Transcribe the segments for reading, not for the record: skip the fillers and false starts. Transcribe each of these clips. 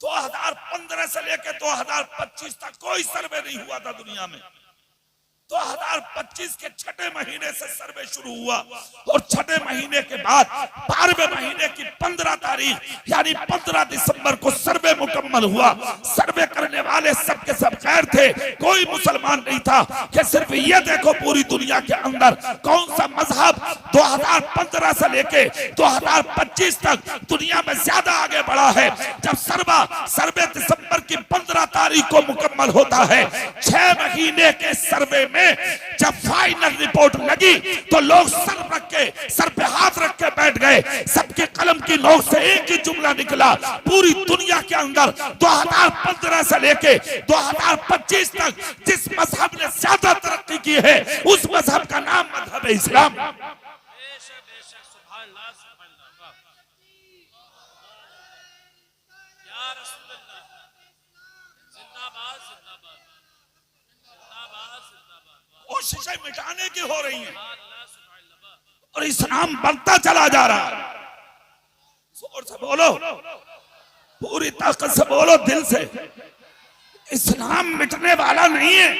2015 से लेकर 2025 तक कोई सर्वे नहीं हुआ था दुनिया में। 2025 के छठे महीने से सर्वे शुरू हुआ और छठे महीने के बाद 12वें महीने की 15 तारीख यानी 15 दिसंबर को सर्वे मुकम्मल हुआ। सर्वे करने वाले सब के सब गैर थे, कोई मुसलमान नहीं था कि सिर्फ ये देखो पूरी दुनिया के अंदर कौन सा मजहब 2015 से लेके 2025 तक दुनिया में ज्यादा आगे बढ़ा है। जब सर्वे दिसंबर की 15 तारीख को मुकम्मल होता है, 6 महीने के सर्वे में जब फाइनल रिपोर्ट लगी तो लोग सर पे हाथ रख के बैठ गए। सबके कलम की नोक से एक ही जुमला निकला, पूरी दुनिया के अंदर 2015 से लेके 2025 तक जिस मजहब ने ज्यादा तरक्की की है उस मजहब का नाम मजहब इस्लाम। कोशिशें मिटाने की हो रही हैं और इस्लाम बढ़ता चला जा रहा है। जोर से बोलो, पूरी ताकत से बोलो, दिल से। इस्लाम मिटने वाला नहीं है।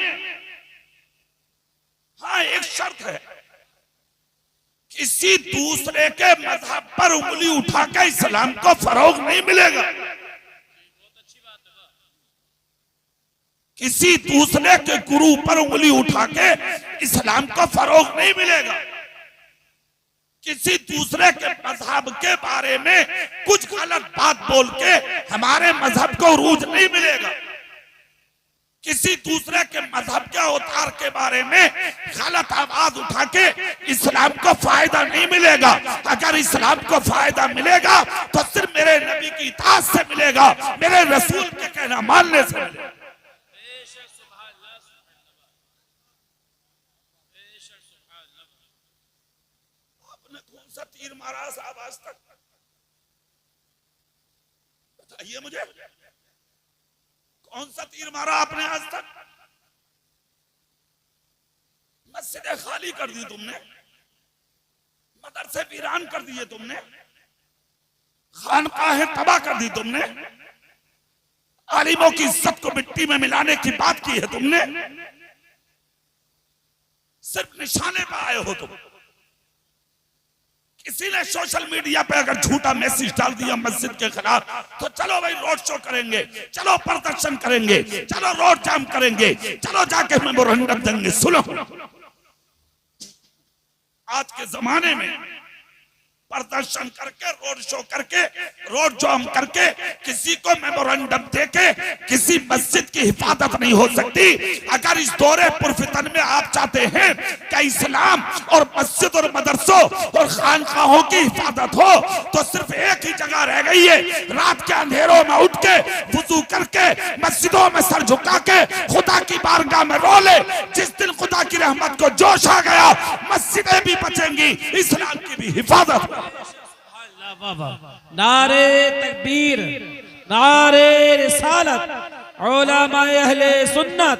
हाँ, एक शर्त है, किसी दूसरे के मजहब पर उंगली उठा के इस्लाम को फरोग नहीं मिलेगा। किसी दूसरे के गुरु पर उंगली उठा के इस्लाम को फरोग नहीं मिलेगा। किसी दूसरे के मजहब के बारे में कुछ गलत बात बोल के हमारे मजहब को रूज नहीं मिलेगा। किसी दूसरे के मजहब के अवतार के बारे में गलत आवाज उठा के इस्लाम को फायदा नहीं मिलेगा। अगर इस्लाम को फायदा मिलेगा तो सिर्फ मेरे नबी की इताअत से मिलेगा, मेरे रसूल के कहना मानने से मिलेगा। तीर मारा साहब आज तक, बताइए मुझे, कौन सा तीर मारा आपने आज तक? मस्जिदें खाली कर दी तुमने, मदरसे वीरान कर दिए तुमने, खानकाहें तबाह कर दी तुमने, आलिमों की इज्जत को मिट्टी में मिलाने की बात की है तुमने। सिर्फ निशाने पर आए हो तुम। किसी ने सोशल मीडिया पे अगर झूठा मैसेज डाल दिया मस्जिद के खिलाफ तो चलो भाई रोड शो करेंगे, चलो प्रदर्शन करेंगे, चलो रोड जाम करेंगे, चलो जाके मेमोरेंडम देंगे। सुनो, आज के जमाने में प्रदर्शन करके, रोड शो करके, रोड जाम करके किसी को मेमोरेंडम देके किसी मस्जिद की हिफाजत नहीं हो सकती। अगर इस दौरे पुरफितन में आप चाहते हैं कि इस्लाम और मस्जिद और मदरसों और खानकाहों की हिफाजत हो तो सिर्फ एक ही जगह रह गई है, रात के अंधेरों में उठ के वुजू करके मस्जिदों में सर झुका के खुदा की बारगाह में रो ले। जिस दिन खुदा की रहमत को जोश आ गया, मस्जिदें भी बचेंगी, इस्लाम की भी हिफाजत। नारे तकबीर, नारे रिसालत, उलमाए अहले सुन्नत,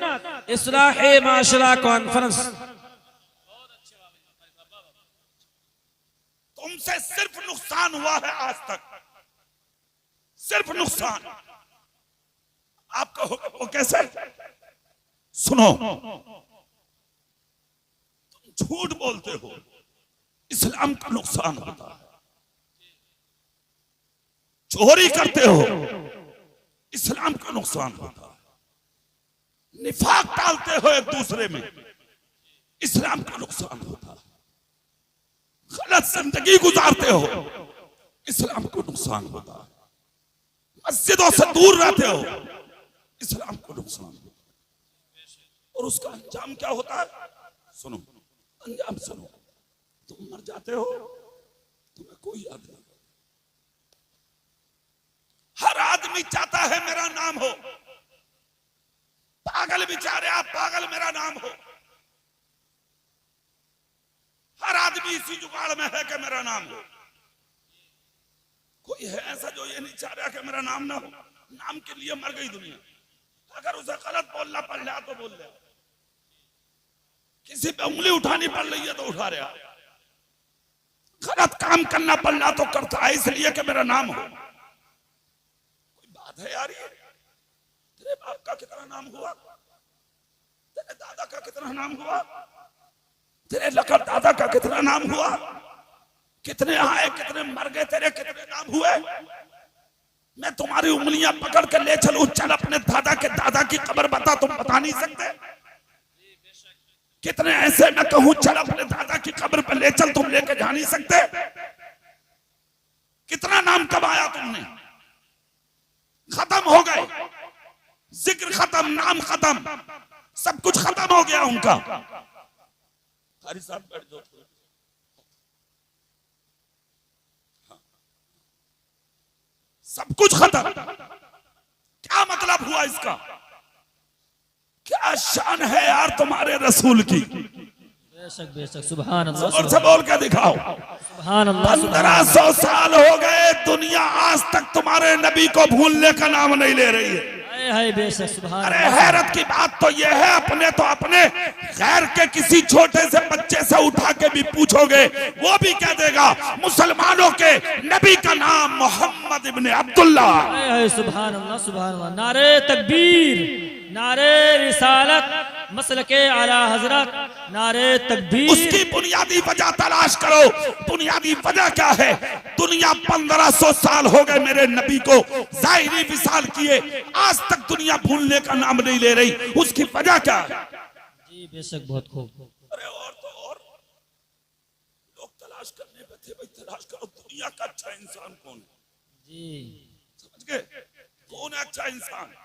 इस्लाहे माशरा कॉन्फ्रेंस। तुमसे सिर्फ नुकसान हुआ है आज तक, सिर्फ नुकसान। आपको वो कैसे? सुनो, तुम झूठ बोलते हो, इस्लाम का नुकसान होता है। चोरी करते हो, इस्लाम का नुकसान होता है। निफाक डालते हो एक दूसरे में, इस्लाम का नुकसान होता है। गलत जिंदगी गुजारते हो, इस्लाम को नुकसान होता है। मस्जिदों से दूर रहते हो, इस्लाम को नुकसान होता है। और उसका अंजाम क्या होता है? सुनो, अंजाम सुनो। तुम मर जाते हो, तुम्हें कोई याद नहीं। हर आदमी चाहता है मेरा नाम हो, पागल बेचारे आप, पागल मेरा नाम हो। हर आदमी इसी जुगाड़ में है कि मेरा नाम हो। कोई है ऐसा जो ये नहीं चाह रहा कि मेरा नाम ना हो? नाम के लिए मर गई दुनिया। अगर उसे गलत बोलना पड़ रहा तो बोल रहा, किसी पे उंगली उठानी पड़ रही है तो उठा रहा, गलत काम करना पड़ रहा तो करता है इसलिए कि मेरा नाम हो। कोई बात याद है यार, ये तेरे बाप का कितना नाम हुआ, तेरे दादा का कितना नाम हुआ, तेरे लकड़ दादा का कितना नाम हुआ, कितने आए कितने मर गए, तेरे कितने नाम हुए। मैं तुम्हारी उंगलियां पकड़ कर ले चलूं, चल अपने दादा के दादा की कब्र बता, तुम बता नहीं सकते। कितने ऐसे मैं कहूं चल अपने दादा की कब्र पर ले चल, तुम लेके जा नहीं सकते। कितना नाम कमाया तुमने, खत्म हो गए, जिक्र खत्म, नाम खत्म, सब कुछ खत्म हो गया उनका। कारी साहब बैठ जाओ। सब कुछ खत्म, क्या मतलब हुआ इसका? क्या शान है यार तुम्हारे रसूल की। बेशक बेशक, सुभान अल्लाह। और से बोल के दिखाओ, सुभान अल्लाह। 1500 साल हो गए, दुनिया आज तक तुम्हारे नबी को भूलने का नाम नहीं ले रही है। है बेशक, सुभान। अरे हैरत की बात तो यह है, अपने तो अपने गैर के किसी छोटे से बच्चे से उठा के भी पूछोगे, वो भी कह देगा मुसलमानों के नबी का नाम मोहम्मद इब्ने अब्दुल्ला। सुभान अल्लाह, सुभान अल्लाह। नारे तकबीर, नारे रिसालत, मसलके आला हजरत, नारे तकबीर। उसकी बुनियादी वजह तलाश करो, बुनियादी वजह क्या है? दुनिया 1500 साल हो गए मेरे नबी को ज़ाहिरी विसाल किए, आज तक दुनिया भूलने का नाम नहीं ले रही। उसकी वजह क्या है? जी बेशक, बहुत खूब। अरे और तो और लोग तलाश करने पे थे, भाई तलाश करो दुनिया का अच्छा इंसान कौन है। जी समझ गए, कौन है अच्छा इंसान?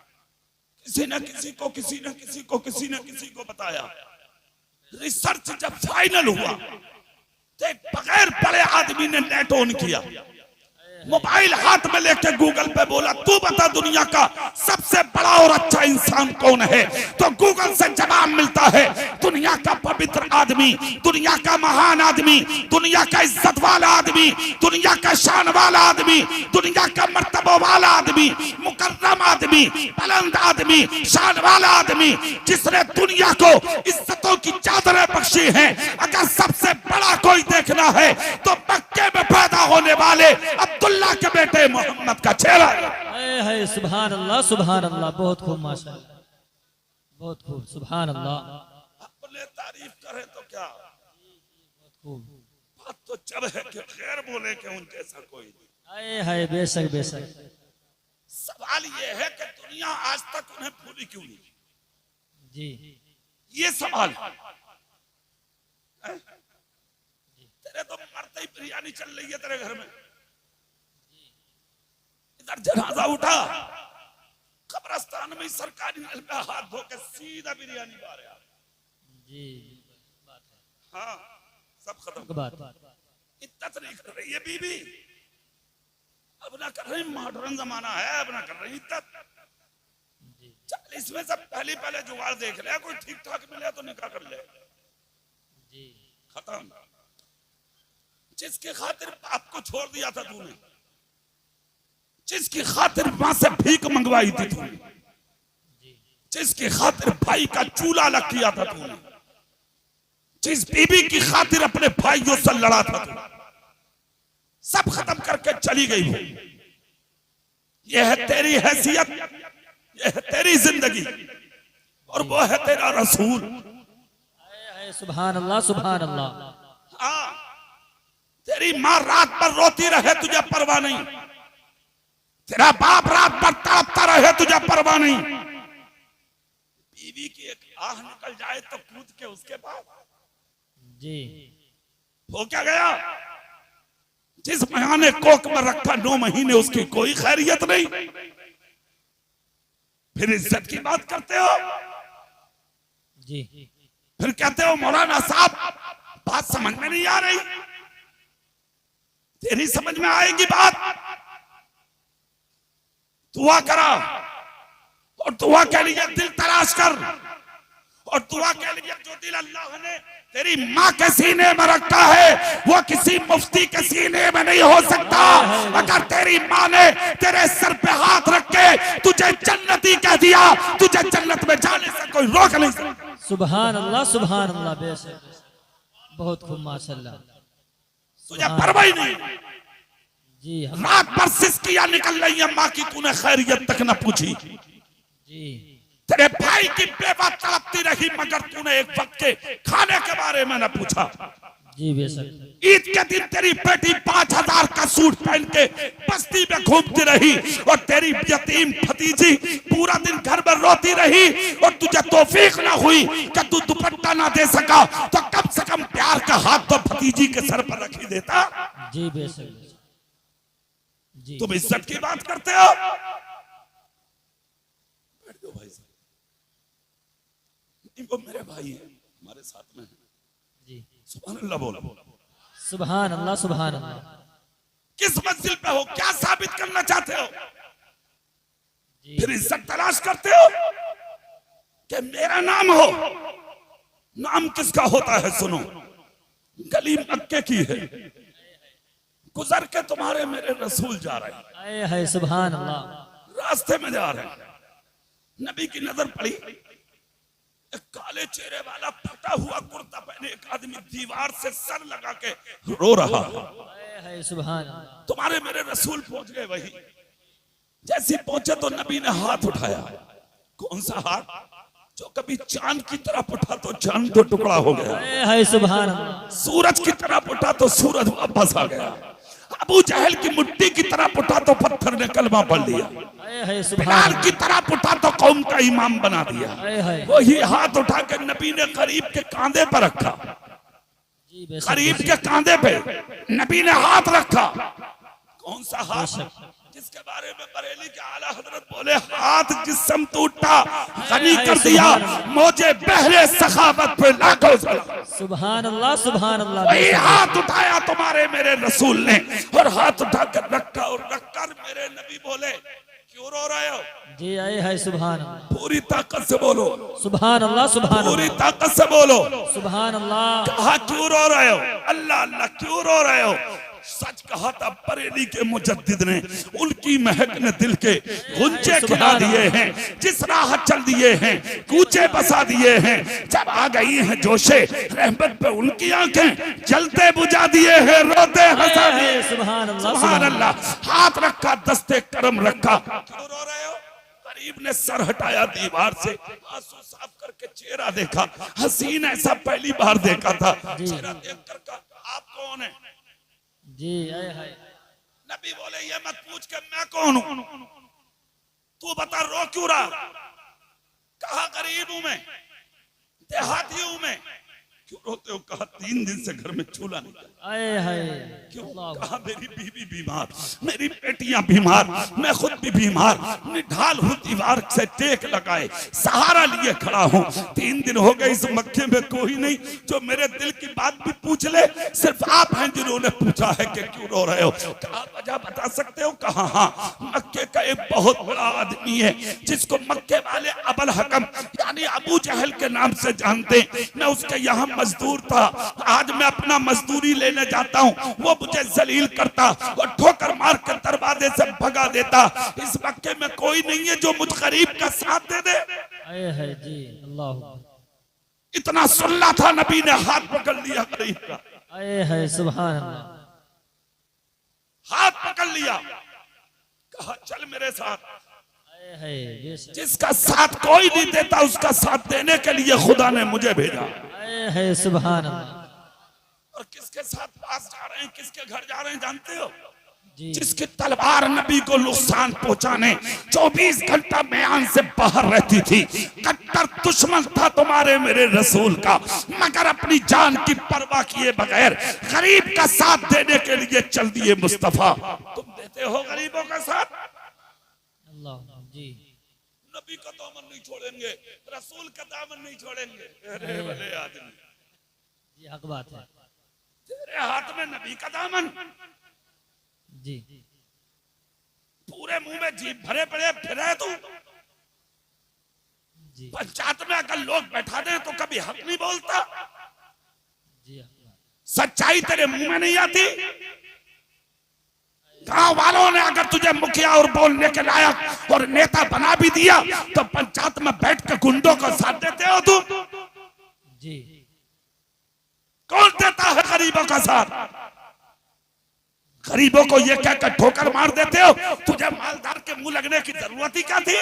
किसी न किसी को, किसी न किसी को, किसी न किसी को बताया। रिसर्च जब फाइनल हुआ तो एक बगैर पढ़े आदमी ने नेट ऑन किया, मोबाइल हाथ में लेके गूगल पे बोला तू बता दुनिया का सबसे बड़ा और अच्छा इंसान कौन है। तो गूगल से जवाब मिलता है दुनिया का पवित्र आदमी, दुनिया का महान आदमी, दुनिया का इज्जत वाला आदमी, दुनिया का शान वाला आदमी, दुनिया का मर्तबा वाला आदमी, मुकर्रम आदमी, बुलंद आदमी, शान वाला आदमी, जिसने दुनिया को इज्जतों की चादरें बख्शी हैं। अगर सबसे बड़ा कोई देखना है तो मक्के में पैदा होने वाले अब्दुल्ला के बेटे मोहम्मद का चेहरा है। सुभान अल्लाह, सुभान अल्लाह। बहुत खूब माशाअल्लाह, बहुत खूब, सुभान अल्लाह। अपने तारीफ करे तो क्या, बहुत खूब। बात तो जब है कि खैर बोले कि उनके जैसा कोई नहीं। है बेशक बेशक। सवाल ये है कि दुनिया आज तक उन्हें भूली क्यों नहीं? जी ये सवाल। तेरे तो मरते ही बिरयानी चल रही है तेरे घर में, इधर जनाजा उठा, कब्रिस्तान में सरकारी नल पे हाथ धो के सीधा बिरयानी पा रहे। जी हाँ, सब खत्म। बात इज्जत नहीं कर रही है बीबी, अब ना कर रही, मॉडर्न जमाना है, अब ना कर रही इज्जत। चल इसमें सब पहले जुगाड़ देख ले, कोई ठीक ठाक मिले तो निकाह कर ले। जी खत्म। जिसकी खातिर बाप को छोड़ दिया था तूने, जिसकी खातिर मां से भीख मंगवाई थी तूने, जिसकी खातिर भाई का चूल्हा अलग किया था तूने, जिस बीबी की खातिर अपने भाइयों से लड़ा था तू, सब खत्म करके चली गई वो। यह है तेरी हैसियत, यह है तेरी जिंदगी, और वो है तेरा रसूल। सुभान अल्लाह, सुभान अल्लाह। हाँ, तेरी माँ रात भर रोती रहे तुझे परवाह नहीं, तेरा बाप रात भर तड़पता रहे तुझे परवाह नहीं, बीवी की एक आह निकल जाए तो कूद के उसके बाद जी हो क्या गया? जिस मां ने कोख में रखा 9 महीने, उसकी कोई खैरियत नहीं, फिर इज्जत की बात करते हो। जी फिर कहते हो मौलाना साहब बात समझ में नहीं आ रही। तेरी समझ में आएगी बात, दुआ करा, और दुआ के लिए दिल तलाश कर, और दुआ के लिए जो दिल अल्लाह ने तेरी माँ के सीने में रखा है वो किसी मुफ्ती के सीने में नहीं हो सकता। अगर तेरी माँ ने तेरे सर पे हाथ रख के तुझे जन्नती कह दिया, तुझे जन्नत में जाने से कोई रोक नहीं सकता। सुभान अल्लाह, सुभान अल्लाह। बेशक, बहुत खूब माशाअल्लाह। तुझे परवाह ही नहीं। जी रात भर सिसकियां निकल रही है, माँ की तूने खैरियत तक न पूछी। जी तेरे भाई की बेवा तड़पती रही मगर तूने एक वक्त के खाने के बारे में न पूछा। जी बेशक। ईद के दिन तेरी बेटी 5000 का सूट पहन के बस्ती में घूमती रही और तेरी यतीम भतीजी पूरा दिन घर में रोती रही और तुझे तौफीक ना हुई कि तू दुपट्टा ना दे सका, तो कम से कम प्यार का हाथ तो भतीजी के सर पर रख ही देता। जी बेशक। जी तुम इज्जत की बात करते हो। बैठ जाओ भाई साहब, वो मेरे भाई हैं, हमारे साथ में हैं। जी सुभान अल्लाह बोलो। सुभान अल्लाह सुभान अल्लाह। किस मंजिल पे हो, क्या साबित करना चाहते हो? जी फिर इज्जत तलाश करते हो कि मेरा नाम हो। नाम किसका होता है सुनो, गली मक्के की है, गुजर के तुम्हारे मेरे रसूल जा रहे हैं, आए है सुभान अल्लाह। रास्ते में जा रहे हैं, नबी की नजर पड़ी, एक काले चेहरे वाला फटा हुआ कुर्ता पहने एक आदमी दीवार से सर लगा के रो रहा है। आए है सुभान अल्लाह। तुम्हारे मेरे रसूल पहुंच गए वही। जैसे पहुंचे तो नबी ने हाथ उठाया। कौन सा हाथ? जो कभी चांद की तरफ उठा तो चांद तो टुकड़ा हो गया, आए है सुभान अल्लाह। सूरज की तरफ उठा तो सूरज वापस आ गया, अबू जहल की मुट्ठी की तरफ उठा तो पत्थर ने कलमा पढ़ लिया, आए है सुभान बिलाल अल्लाह। की तरफ उठा तो कौम का इमाम बना दिया। आए है। वही हाथ उठा के नबी ने गरीब के कांधे पर रखा। जी बेशक। गरीब के कांधे पे नबी ने हाथ रखा। कौन सा हाथ? जिसके बारे में बरेली के आला हजरत बोले, हाथ जिस्म टूटा गनी कर दिया, मौजे बहरे सखावत पे लाखों सलाम। सुभान अल्लाह सुभान अल्लाह। वही हाथ उठाया तुम्हारे मेरे रसूल ने और हाथ उठाकर रखा और रखकर मेरे नबी बोले, क्यों रो रहे हो? जी आए है सुभान अल्लाह। पूरी ताकत से बोलो, सुभान अल्लाह सुभान पूरी अल्लाह। ताकत से बोलो। सुभान अल्लाह। कहा क्यों रो रहे हो? अल्लाह अल्लाह क्यों रो रहे हो? सच कहा था बरेली के मुजद्दिद ने, उनकी महक ने दिल के गुंजे खिला दिए हैं, जिस राह चल दिए हैं कूचे बसा दिए हैं, जब आ गई हैं जोशे रहमत पे उनकी आंखें जलते बुझा दिए हैं, रोते हंसा दिए। सुभान अल्लाह सुभान अल्लाह। हाथ रखा, दस्ते करम रखा। क्यों रो रहे हो? गरीब ने सर हटाया दीवार से, आंसू साफ करके चेहरा देखा, हसीन ऐसा पहली बार देखा था। चेहरा देख कर कहा, आप कौन है? जी आए है। नबी बोले, ये मत पूछ के मैं कौन हूं, तू बता रो क्यों रहा? कहा गरीब हूं मैं, देहाती हूं मैं। क्यों रोते हो? कहा 3 दिन से घर में चूल्हा नहीं जला। आए है। क्यों? कहा मेरी बीवी बीमार, मेरी बेटियां बीमार, मैं खुद भी बीमार, निढाल हूं, दीवार से टेक लगाए सहारा लिए खड़ा हूं। 3 दिन हो गए इस मक्के में कोई नहीं जो मेरे दिल की बात भी पूछ ले, सिर्फ आप हैं जिन्होंने पूछा है कि क्यों रो रहे हो। कहा वजह बता सकते हो? कहा हाँ, मक्के का एक बहुत बड़ा आदमी है जिसको मक्के वाले अबल हकम यानी अबू जहल के नाम से जानते, मैं उसके यहाँ मजदूर था, आज मैं अपना मजदूरी लेने जाता हूँ, वो मुझे जलील करता और ठोकर मार कर दरवाजे से भगा देता। इस मक्के में कोई नहीं है जो मुझ गरीब का साथ दे दे। आए है। जी अल्लाह। इतना सुनना था, नबी ने हाथ पकड़ लिया गरीब का, आए है सुभान अल्लाह। हाथ पकड़ लिया, कहा चल मेरे साथ। आए है बेशक। जिसका साथ कोई नहीं देता उसका साथ देने के लिए खुदा ने मुझे भेजा। आए है सुभान अल्लाह। और किसके साथ पास जा रहे हैं, किसके घर जा रहे हैं जानते हो? जी जिसकी तलवार नबी को नुकसान पहुंचाने 24 घंटा म्यान से बाहर रहती थी, कट्टर दुश्मन था तुम्हारे मेरे रसूल का, मगर अपनी जान की परवाह किए बगैर गरीब का साथ देने के लिए चल दिए मुस्तफा। तुम देते हो गरीबों का साथ? अल्लाह। जी नबी का दामन नहीं छोड़ेंगे, रसूल का दामन नहीं छोड़ेंगे। अरे भले आदमी, जी हक बात है। तेरे हाथ में नबी का दामन, जी पूरे मुंह में जीभ भरे पड़े फिरे तू। जी पंचायत में अगर लोग बैठा दे तो कभी हक नहीं बोलता। जी सच्चाई तेरे मुंह में नहीं आती। गांव वालों ने अगर तुझे मुखिया और बोलने के लायक और नेता बना भी दिया तो पंचायत में बैठ के गुंडों को साथ देते हो तुम? जी कौन देता है गरीबों का साथ? गरीबों को ये कहकर ठोकर मार देते हो, तुझे मालदार के मुंह लगने की जरूरत ही क्या थी?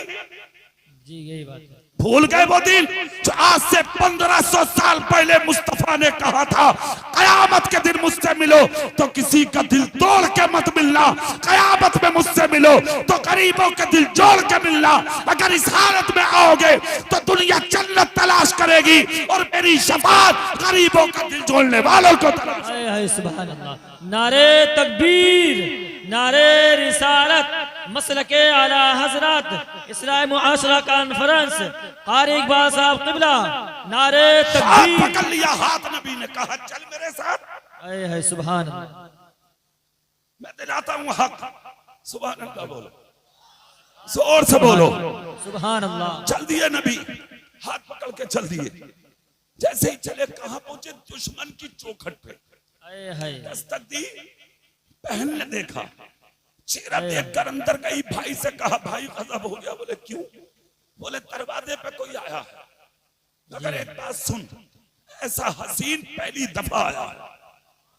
जी यही बात है। भूल गए वो दिन जो आज से 1500 साल पहले मुस्तफा ने कहा था, कयामत के दिन मुझसे मिलो तो किसी का दिल तोड़ के मत मिलना, कयामत में मुझसे मिलो तो गरीबों के दिल जोड़ के मिलना। अगर इस हालत में आओगे तो दुनिया जन्नत तलाश करेगी और मेरी शफाअत गरीबों का दिल जोड़ने वालों को तलाश। हाय सुभान अल्लाह। नारे तकबीर, नारे रिसालत, मसलके आला हजरत, इस्लाह मुआशरा कॉन्फ्रेंस, कारी इकबाल साहब क़िबला, नारे तकबीर। पकड़ लिया हाथ, नबी ने कहा चल मेरे साथ। हाय सुभान अल्लाह। मैं दिलाता हूँ हक, सुभान अल्लाह बोलो, जोर से बोलो सुभान अल्लाह। चल दिए नबी, हाथ पकड़ के चल दिए। जैसे ही चले कहां पहुंचे? दुश्मन की चौखट पे। दस्तक दी, बहन ने देखा, चेहरा देखकर अंदर गई, भाई से कहा भाई गजब हो गया। बोले क्यों? बोले दरवाजे पे कोई आया है, मगर एक बात सुन, ऐसा हसीन पहली दफा आया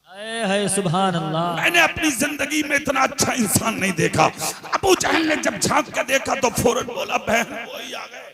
है। सुभान अल्लाह। मैंने अपनी जिंदगी में इतना अच्छा इंसान नहीं देखा। अबू जहल ने जब झांक के देखा तो फौरन बोला बहन वही आ गए।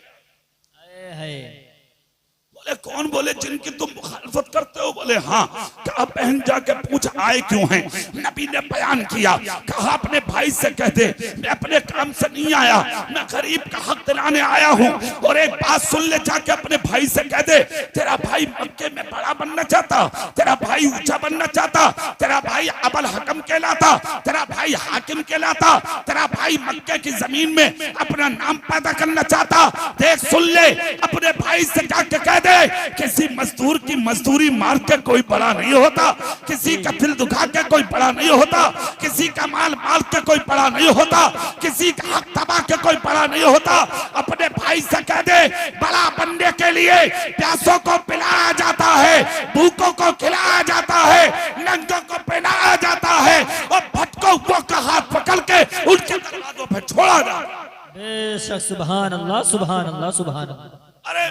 बोले कौन? बोले जिनकी तुम मुखालफत करते हो। बोले हाँ। कहा बहन जाके पूछ आए क्यों हैं? नबी ने बयान किया, कहा अपने भाई से कह दे मैं अपने काम से नहीं आया, मैं गरीब का हक दिलाने आया हूँ। और एक बात सुन ले, जाके अपने भाई से कह दे तेरा भाई मक्के में बड़ा बनना चाहता, तेरा भाई ऊंचा बनना चाहता, तेरा भाई अबल हकम कहलाता, तेरा भाई हाकिम कहलाता, तेरा भाई मक्के की जमीन में अपना नाम पैदा करना चाहता। देख सुन ले, अपने भाई से जाके कह दे किसी मजदूर की मजदूरी मार के कोई बड़ा नहीं होता, किसी का दिल दुखा के कोई बड़ा नहीं होता, किसी का माल मार के कोई बड़ा नहीं होता, किसी का हक दबा के कोई बड़ा नहीं होता। अपने भाई से कह दे बड़ा बनने के लिए प्यासों को पिलाया जाता है, भूखों को खिलाया जाता है, नंगों को पहनाया जाता है और भटकों का हाथ पकड़ के उनके दरवाजों पर छोड़ा जाता है। बेशक सुभान अल्लाह, सुभान अल्लाह, सुभान अल्लाह। अरे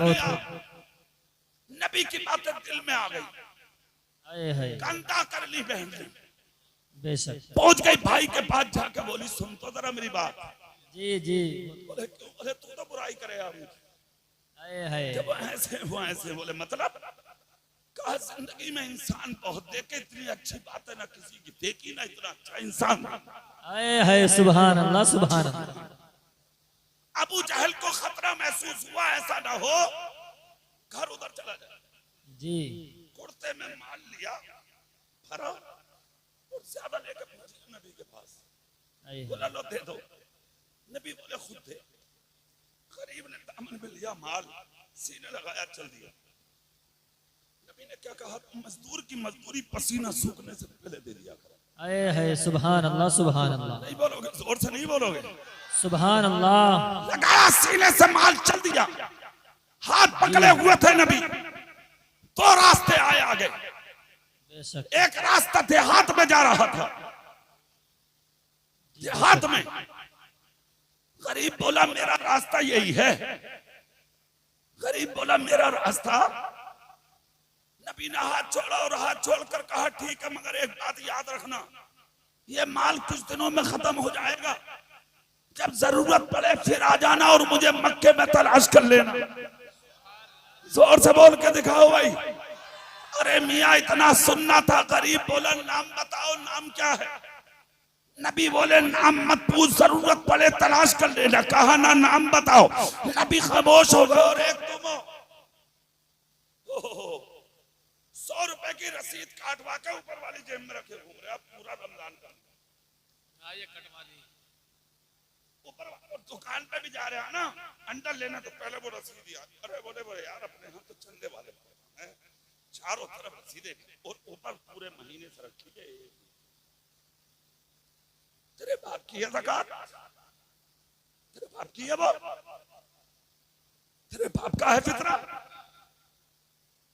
नबी की बातें दिल में आ गई, कंधा कर ली बहन ने। बेशक पहुंच गई भाई के पास, जाके बोली सुन तो जरा मेरी बात। जी जी। बोले क्यों? बोले तू तो बुराई करे जब ऐसे वो ऐसे। बोले मतलब? कहा जिंदगी में इंसान बहुत देखे, इतनी अच्छी बात है ना किसी की देखी ना इतना अच्छा इंसान। सुभान अल्लाह, सुभान अल्लाह। अबू जहल को खतरा महसूस हुआ, ऐसा ना हो घर उधर चला जाए जी। कुर्ते में माल लिया भरा और ज्यादा लेकर पहुंचे नबी के पास। बोला लो दे दो। नबी बोले खुद दे। गरीब ने दामन में लिया माल, सीने लगाया, चल दिया। नबी ने क्या कहा? मजदूर की मजदूरी पसीना सूखने से पहले दे दिया करो। सुभान अल्लाह, सुभान अल्लाह। नहीं बोलोगे? जोर से नहीं बोलोगे? सुभान अल्लाह। लगाया सीने से माल, चल दिया। हाथ पकड़े हुए थे नबी, दो रास्ते आए आगे। एक रास्ता देहात में जा रहा था, देहात में। गरीब बोला मेरा रास्ता यही है। गरीब बोला मेरा रास्ता। नबी ने हाथ छोड़ा और हाथ छोड़कर कहा ठीक है, मगर एक बात याद रखना, ये माल कुछ दिनों में खत्म हो जाएगा, जब जरूरत पड़े फिर आ जाना और मुझे मक्के में तलाश कर लेना। जोर से बोल के दिखाओ भाई। अरे मियाँ इतना सुनना था। गरीब बोला नाम बताओ, नाम क्या है? नबी बोले नाम मत पूछ, जरूरत पड़े तलाश कर लेना। कहा ना नाम बताओ। नबी खामोश हो गए और एक तुम 100 रुपए की रसीद काटवा के ऊपर वाली जेब में रखे घूम रहे। अब पूरा रमजान का ये कटवा दी। ऊपर दुकान पे भी जा रहे हैं ना अंडा लेना, तो पहले वो रसीद याद। अरे बोले यार अपने यहाँ तो चंदे वाले हैं, चारों तरफ रसीदें और ऊपर पूरे महीने से रखी है। तेरे बाप की है ज़कात, तेरे बाप की है वो, तेरे बाप का है फितरा,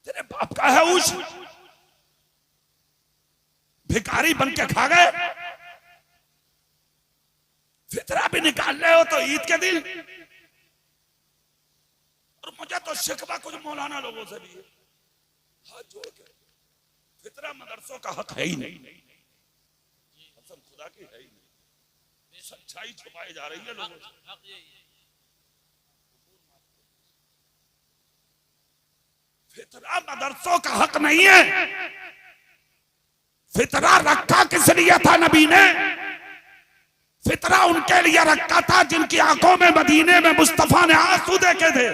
तेरे बाप का है उश। भिखारी बन के खा गए। फितरा भी निकाल रहे हो तो ईद के दिन। और मुझे तो शिकवा कुछ मौलाना लोगों से भी है, हाथ जोड़ के, फितरा मदरसों का हक है ही नहीं। कसम खुदा की है ही नहीं, सच्चाई छुपाई जा रही है लोगों से। फितरा मदरसों का हक नहीं है। फितरा रखा किस लिए था नबी ने? फितरा उनके लिए रखा था जिनकी आंखों में मदीने में मुस्तफा ने आंसू देखे थे।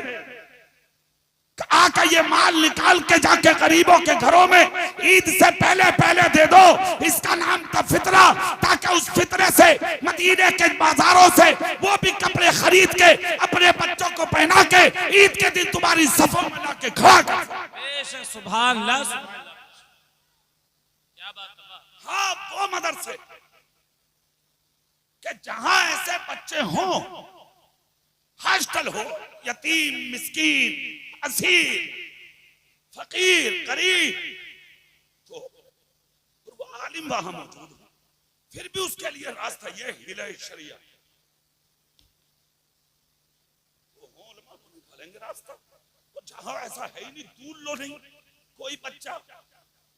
आका ये माल निकाल के जाके गरीबों के घरों में ईद से पहले पहले दे दो। इसका नाम था फितरा, ताकि उस फितरे से मदीने के बाजारों से वो भी कपड़े खरीद के अपने बच्चों को पहना के ईद के दिन तुम्हारी सफों में लाके खड़ा कर। सुभान अल्लाह, क्या बात है। हाँ, वो मदरसे कि जहां ऐसे बच्चे हों, हॉस्टल हो, यतीम, मिस्कीन, असीर, फकीर, गरीब, तो वो आलिम वहां मौजूद हो, फिर भी उसके लिए रास्ता ये हिला शरिया, वो उलमा को निकालेंगे रास्ता। तो जहां ऐसा है ही नहीं, दूर लो नहीं, कोई बच्चा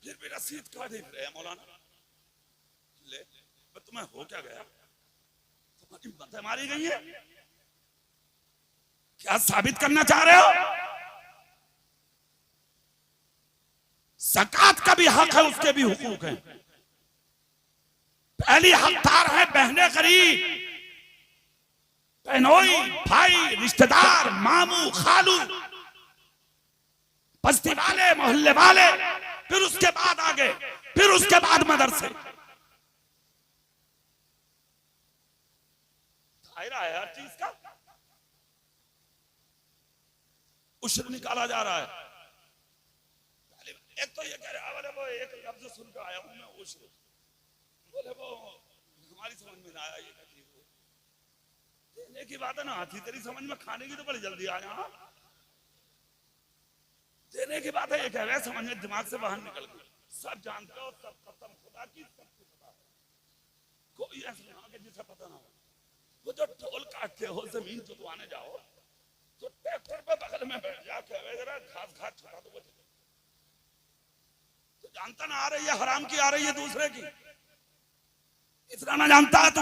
फिर भी रसीद काट रहे हैं मौलाना, ले तुम्हें हो क्या गया, तुम्हारी बातें मारी गई है, क्या साबित करना चाह रहे हो? ज़कात का भी हक है, उसके भी हुकूक हैं। पहली हकदार है बहने गरीब, बहनोई, भाई, रिश्तेदार, मामू, खालू, बस्ती वाले, मोहल्ले वाले, फिर उसके बाद आगे, फिर उसके बाद मदरसे। दायरा है हर चीज का, उश्र निकाला जा रहा है। एक तो ये कह रहा है, वो एक लफ्ज सुन कर आया हूं मैं, उश्र, बोले वो हमारी समझ में ना आया, ये कहती है देने की बात है ना, आती तेरी समझ में, खाने की तो बड़ी जल्दी आया, देने की बात है, ये कह रहे हैं समझ में दिमाग से बाहर निकल गई। सब जानते हो, सब कसम खुदा की, सबको पता है, कोई ऐसे यहाँ के जिसे पता ना हो। वो जो ढोल काटते हो, जमीन जुतवाने जाओ तो ट्रैक्टर पे बगल में बैठ जाके घास घास छोड़ा तो जानता ना आ रही है हराम की, आ रही है दूसरे की, इतना ना जानता है तू,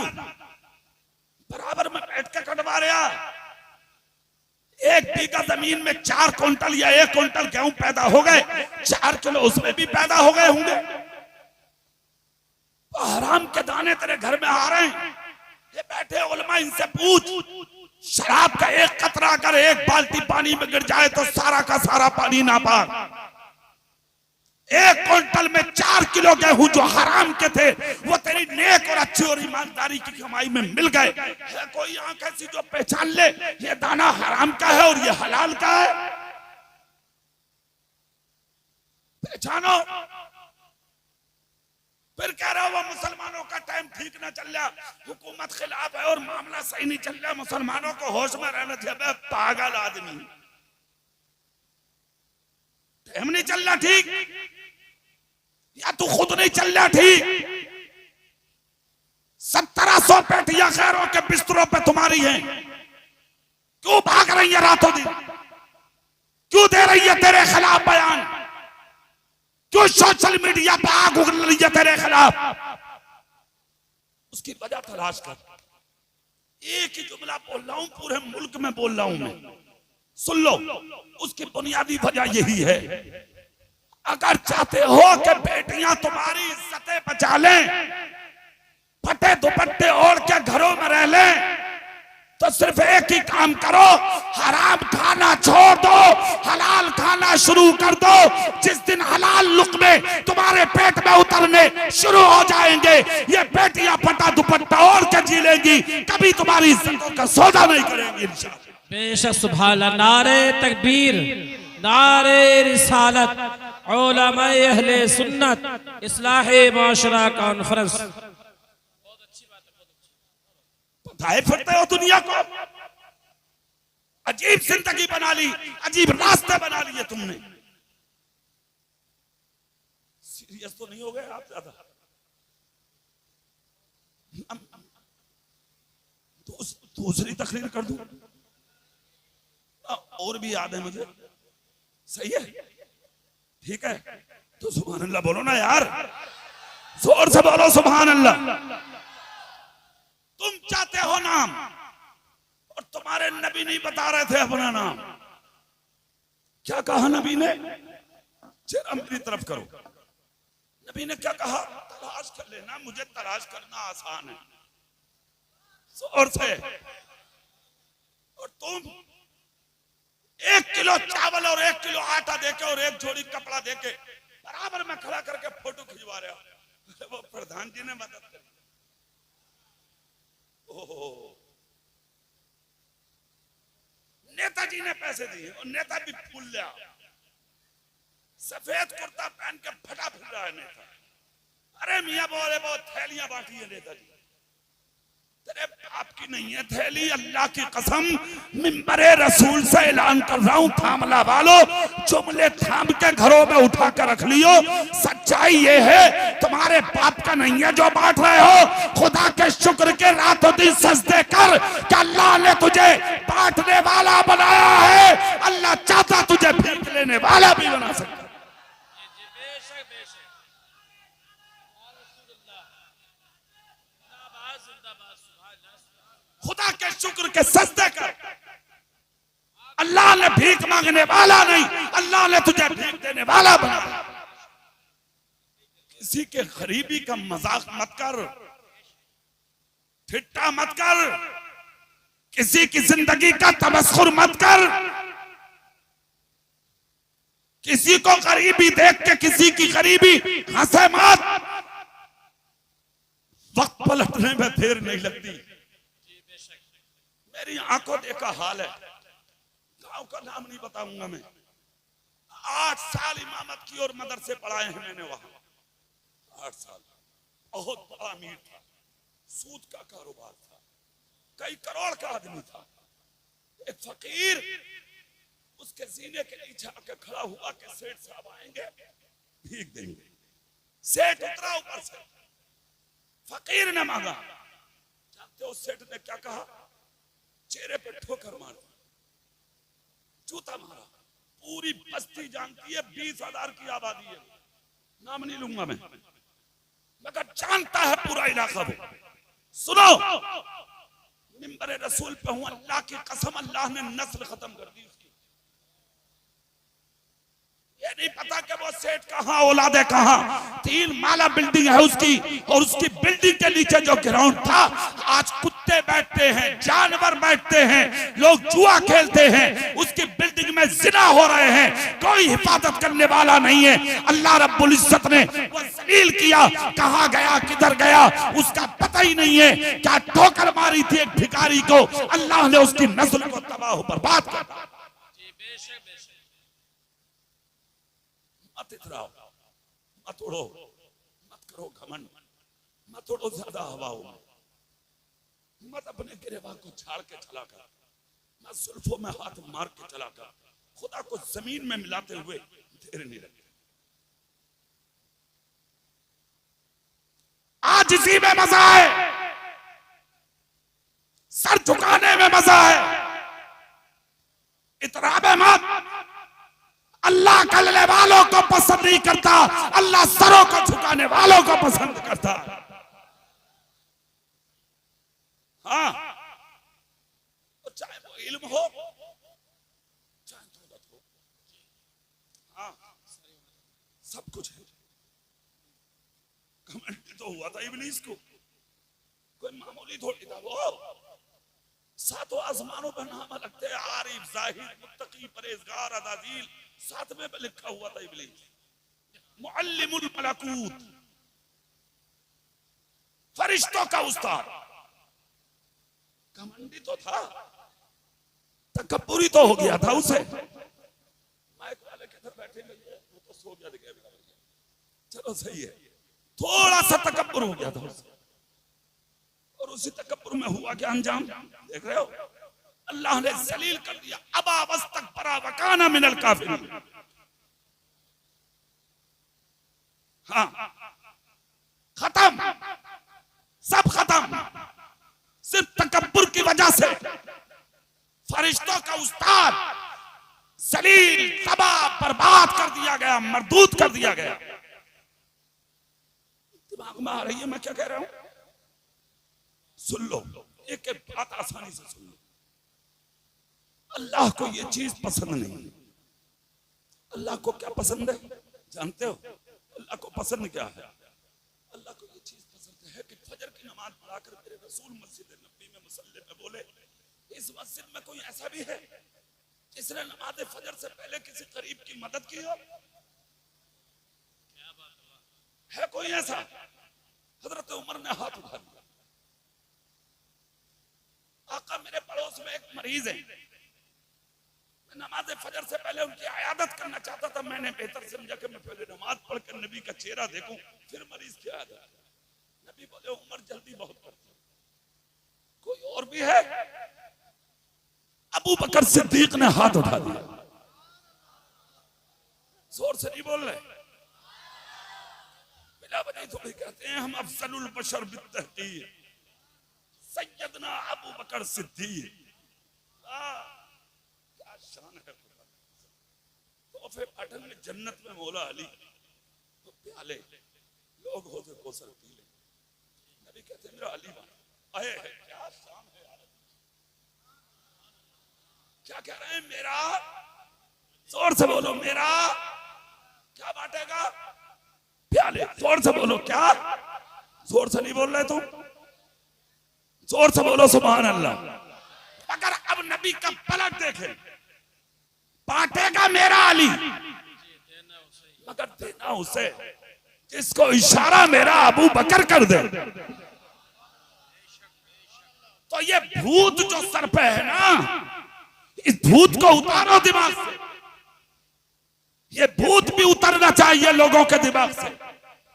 बराबर में बैठ के कटवा रहा। एक बीघा जमीन में 4 क्विंटल या 1 क्विंटल गेहूं पैदा हो गए, 4 किलो उसमें भी पैदा हो गए होंगे। तो हराम के दाने तेरे घर में आ रहे हैं। ये बैठे उलमा, इनसे पूछ, शराब का एक कतरा अगर एक बाल्टी पानी में गिर जाए तो सारा का सारा पानी नापाक। 1 क्विंटल में 4 किलो गेहूं जो हराम के थे, वो तेरी नेक और अच्छी और ईमानदारी की कमाई में मिल गए। है कोई आंख ऐसी जो पहचान ले ये दाना हराम का है और ये हलाल का है? पहचानो। फिर कह रहे हो वो मुसलमानों का टाइम ठीक ना चल रहा, हुकूमत खिलाफ है और मामला सही नहीं चल रहा, मुसलमानों को होश में रहना चाहिए। पागल आदमी, टाइम नहीं चल रहा ठीक, या तू खुद नहीं चल रहा ठीक। 1700 पेटियां खैरों के बिस्तरों पे तुम्हारी हैं, क्यों भाग रही है रातों दिन? क्यों दे रही है तेरे खिलाफ बयान? क्यों सोशल मीडिया पे आग उगल रही है तेरे खिलाफ? उसकी वजह तलाश कर। एक ही जुमला बोल रहा हूं, पूरे मुल्क में बोल रहा हूं मैं, सुन लो। उसकी बुनियादी वजह यही है, अगर चाहते हो कि बेटियां तुम्हारी इज्जतें बचा लें, फटे दुपट्टे ओढ़ के घरों में रह लें, तो सिर्फ एक ही काम करो, हराम खाना छोड़ दो, हलाल खाना शुरू कर दो। जिस दिन हलाल लुक़मे तुम्हारे पेट में उतरने शुरू हो जाएंगे, ये बेटियां फटा दुपट्टा ओढ़ के जी लेंगी, कभी तुम्हारी इज्जतों का सौदा नहीं करेंगी इंशाअल्लाह। बेशक सुभान अल्लाह। नारे तकबीर, नारे रिसालत, उलमाए अहले सुन्नत, इस्लाहे माशरा कॉन्फ्रेंस। बहुत अच्छी बात है, बहुत अच्छी। बताए फिरते हो दुनिया को, अजीब जिंदगी बना ली, अजीब रास्ते बना लिए तुमने। सीरियस तो नहीं हो गए आप ज्यादा? दूसरी तकरीर कर दूं? और भी याद है मुझे, सही है, ठीक है, तो सुभान अल्लाह बोलो ना यार, जोर से बोलो सुभान अल्लाह। तुम चाहते हो नाम, और तुम्हारे नबी नहीं बता रहे थे अपना नाम। क्या कहा नबी ने? चेहरा मेरी तरफ करो। नबी ने क्या कहा? तलाश कर लेना, मुझे तलाश करना आसान है। और से और तुम 1 किलो चावल और 1 किलो आटा देके और 1 जोड़ी कपड़ा देके बराबर में खड़ा करके फोटो खिंचवा रहे हो। वो प्रधान जी ने मदद करी। ओहो, नेताजी ने पैसे दिए और नेता भी फूल लिया। सफेद कुर्ता पहन के फटा फिर रहा है नेता। अरे मियां बोले बहुत थैलियां बांटी है नेताजी। तेरे बाप की नहीं है थैली, अल्लाह की कसम मिंबरे रसूल से ऐलान कर रहा हूं, थामला वालों जुमले थाम के घरों में उठा कर रख लियो। सच्चाई ये है तुम्हारे बाप का नहीं है जो बांट रहे हो। खुदा के शुक्र के रातों दिन सजदे कर कि अल्लाह ने तुझे बांटने वाला बनाया है। अल्लाह चाहता तुझे भीख लेने वाला भी बना सकता। खुदा के शुक्र के सजदे कर। अल्लाह ने भीख मांगने वाला नहीं, अल्लाह ने तुझे भीख देने वाला बनाया। किसी के गरीबी का मजाक मत कर, ठिट्टा मत कर, किसी की जिंदगी का तमस्खुर मत कर। किसी को गरीबी देख के किसी की गरीबी हंसे मत। वक्त पलटने में देर नहीं लगती। मेरी आंखों देखा हाल है। गांव का नाम नहीं बताऊंगा मैं। 8 साल इमामत की और मदरसे पढ़ाए हैं मैंने वहां। 8 साल बहुत बड़ा अमीर था, सूद का कारोबार था, कई करोड़ का आदमी था। एक फकीर उसके सीने के नीचे आके खड़ा हुआ कि सेठ साहब आएंगे भीख देंगे। सेठ उतरा ऊपर से, फकीर ने मांगा। जानते हो सेठ ने क्या कहा? चेहरे पे ठोकर मार दी, जूता मारा। पूरी बस्ती जानती है 20,000 की आबादी है, नाम नहीं लूंगा मैं, मगर जानता है पूरा इलाका वो। सुनो, मिंबरे रसूल पे हूं, अल्लाह की कसम अल्लाह ने नस्ल खत्म कर दी उसकी। ये नहीं पता कि वो सेठ कहां, औलादे कहां। 3 माला बिल्डिंग है उसकी, और उसकी बिल्डिंग के नीचे जो ग्राउंड था, आज कुत्ते बैठते हैं, जानवर बैठते हैं, लोग जुआ खेलते हैं। उसकी बिल्डिंग में जिना हो रहे हैं, कोई हिफाजत करने वाला नहीं है। अल्लाह रब्बुल इज्जत ने वो जलील किया। कहां गया, किधर गया, उसका पता ही नहीं है। क्या ठोकर मारी थी एक भिखारी को, अल्लाह ने उसकी नस्ल को तबाह बर्बाद कर दिया। मत इतराओ, मत उड़ो, मत करो घमंड, मत उड़ो ज्यादा हवाओं में, मत अपने गिरेबान को झाड़ के चला कर, मत जुल्फों में हाथ मार के चला कर। खुदा को जमीन में मिलाते हुए देर नहीं लगे। आज इसी में मजा है, सर झुकाने में मजा है। इतराबे मत। अल्लाह कलले वालों को पसंद नहीं करता, अल्लाह सरों को झुकाने वालों को पसंद करता। हाँ, तो चाहे वो इल्म हो, चाहे दौलत हो, हाँ सब कुछ है। घमंड तो हुआ था इब्लीस को, कोई मामूली थोड़ी था वो। 7 आसमानों पर नाम लगते हैं, आरिफ, जाहिद, मुत्तकी, परहेजगार, अदाजील, 7वें पे लिखा हुआ था इब्लीस। मुअल्लिमुल मलकूत, फरिश्तों का उस्ताद। घमंडी तो था, तकब्बुरी तो हो गया था उसे। माइक वाले किधर बैठे हुए, वो तो सो गया। चलो सही है, थोड़ा सा तकब्बुर हो गया था उसे, और उसी तकब्बुर में हुआ क्या अंजाम देख रहे हो। अल्लाह ने जलील कर दिया। अबा वस्तकबरा वकाना मिनल काफिरीन। हाँ, खत्म, सब खत्म। सिर्फ तकब्बुर की वजह से फरिश्तों का उस्ताद जलील, तबाह, बर्बाद कर दिया गया, मरदूद कर दिया गया। दिमाग में आ रही है मैं क्या कह रहा हूं? सुन लो, एक एक बात आसानी से सुन लो। अल्लाह को ये चीज पसंद नहीं। अल्लाह को क्या पसंद है जानते हो? अल्लाह को पसंद क्या है? अल्लाह को ये चीज पसंद है कि फजर की नमाज पढ़ाकर मेरे रसूल मस्जिद नबी में मुसल्ले में बोले, इस मस्जिद में कोई ऐसा भी है जिसने नमाज फजर से पहले किसी गरीब की मदद की हो? है कोई ऐसा? हजरत उमर ने हाथ उठा दिया। आका मेरे पड़ोस में एक मरीज है, मैं नमाज फजर से पहले उनकी आयादत करना चाहता था। मैंने बेहतर समझा कि मैं पहले नमाज पढ़कर नबी का चेहरा देखूं फिर मरीज की आयादत। नबी बोले उमर जल्दी बहुत करते। कोई और भी है? अबू बकर सिद्दीक ने हाथ उठा दिया। जोर से नहीं बोल रहे, बिला वजह थोड़ी कहते हैं हम अफजलुल बशर बित्तहकीर सैयदना अबू बकर सिद्दीक। क्या शान है। तोहफे पाठन में जन्नत में मौला अली तो प्याले लोग होते कोसर पी ले। नबी कहते मेरा अली बना आए है। क्या शान है यार। क्या कह रहे हैं? मेरा, जोर से बोलो, मेरा क्या बांटेगा? प्याले। जोर से बोलो, क्या? जोर से नहीं बोल रहे तुम, जोर से बोलो सुभान अल्लाह। अगर अब नबी का पलट देखे, बांटेगा मेरा अली, मगर देना उसे जिसको इशारा मेरा अबू बकर कर दे। तो ये भूत जो सर पे है ना, इस भूत को उतारो दिमाग से। ये भूत भी उतरना चाहिए लोगों के दिमाग से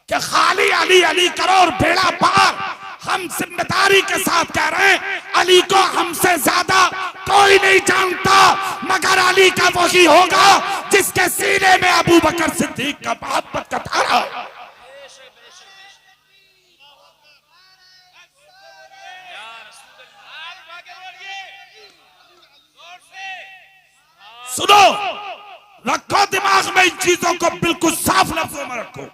कि खाली अली अली करो और बेड़ा पार। हम जिम्मेदारी के साथ कह रहे हैं अली को हमसे ज्यादा कोई नहीं जानता, मगर अली का वही होगा जिसके सीने में अबू बकर सिद्दीक का मोहब्बत का धारा। सुनो, रखो दिमाग में इन चीजों को, बिल्कुल साफ लफ्जों में रखो।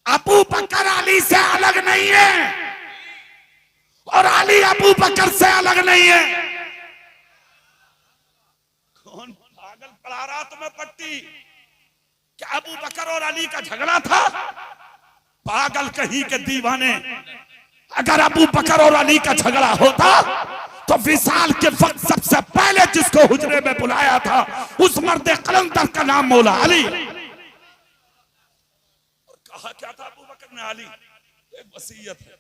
अबू बकर अली से अलग नहीं है और अली अबू बकर से अलग नहीं है। कौन पागल पढ़ा रहा तुम्हें पट्टी? क्या अबू बकर और अली का झगड़ा था? पागल कहीं के दीवाने। अगर अबू बकर और अली का झगड़ा होता तो विसाल के वक्त सबसे पहले जिसको हुजरे में बुलाया था उस मर्द कलंदर का नाम मौला अली। और कहा क्या था अबू बकर ने? अली एक वसीयत है,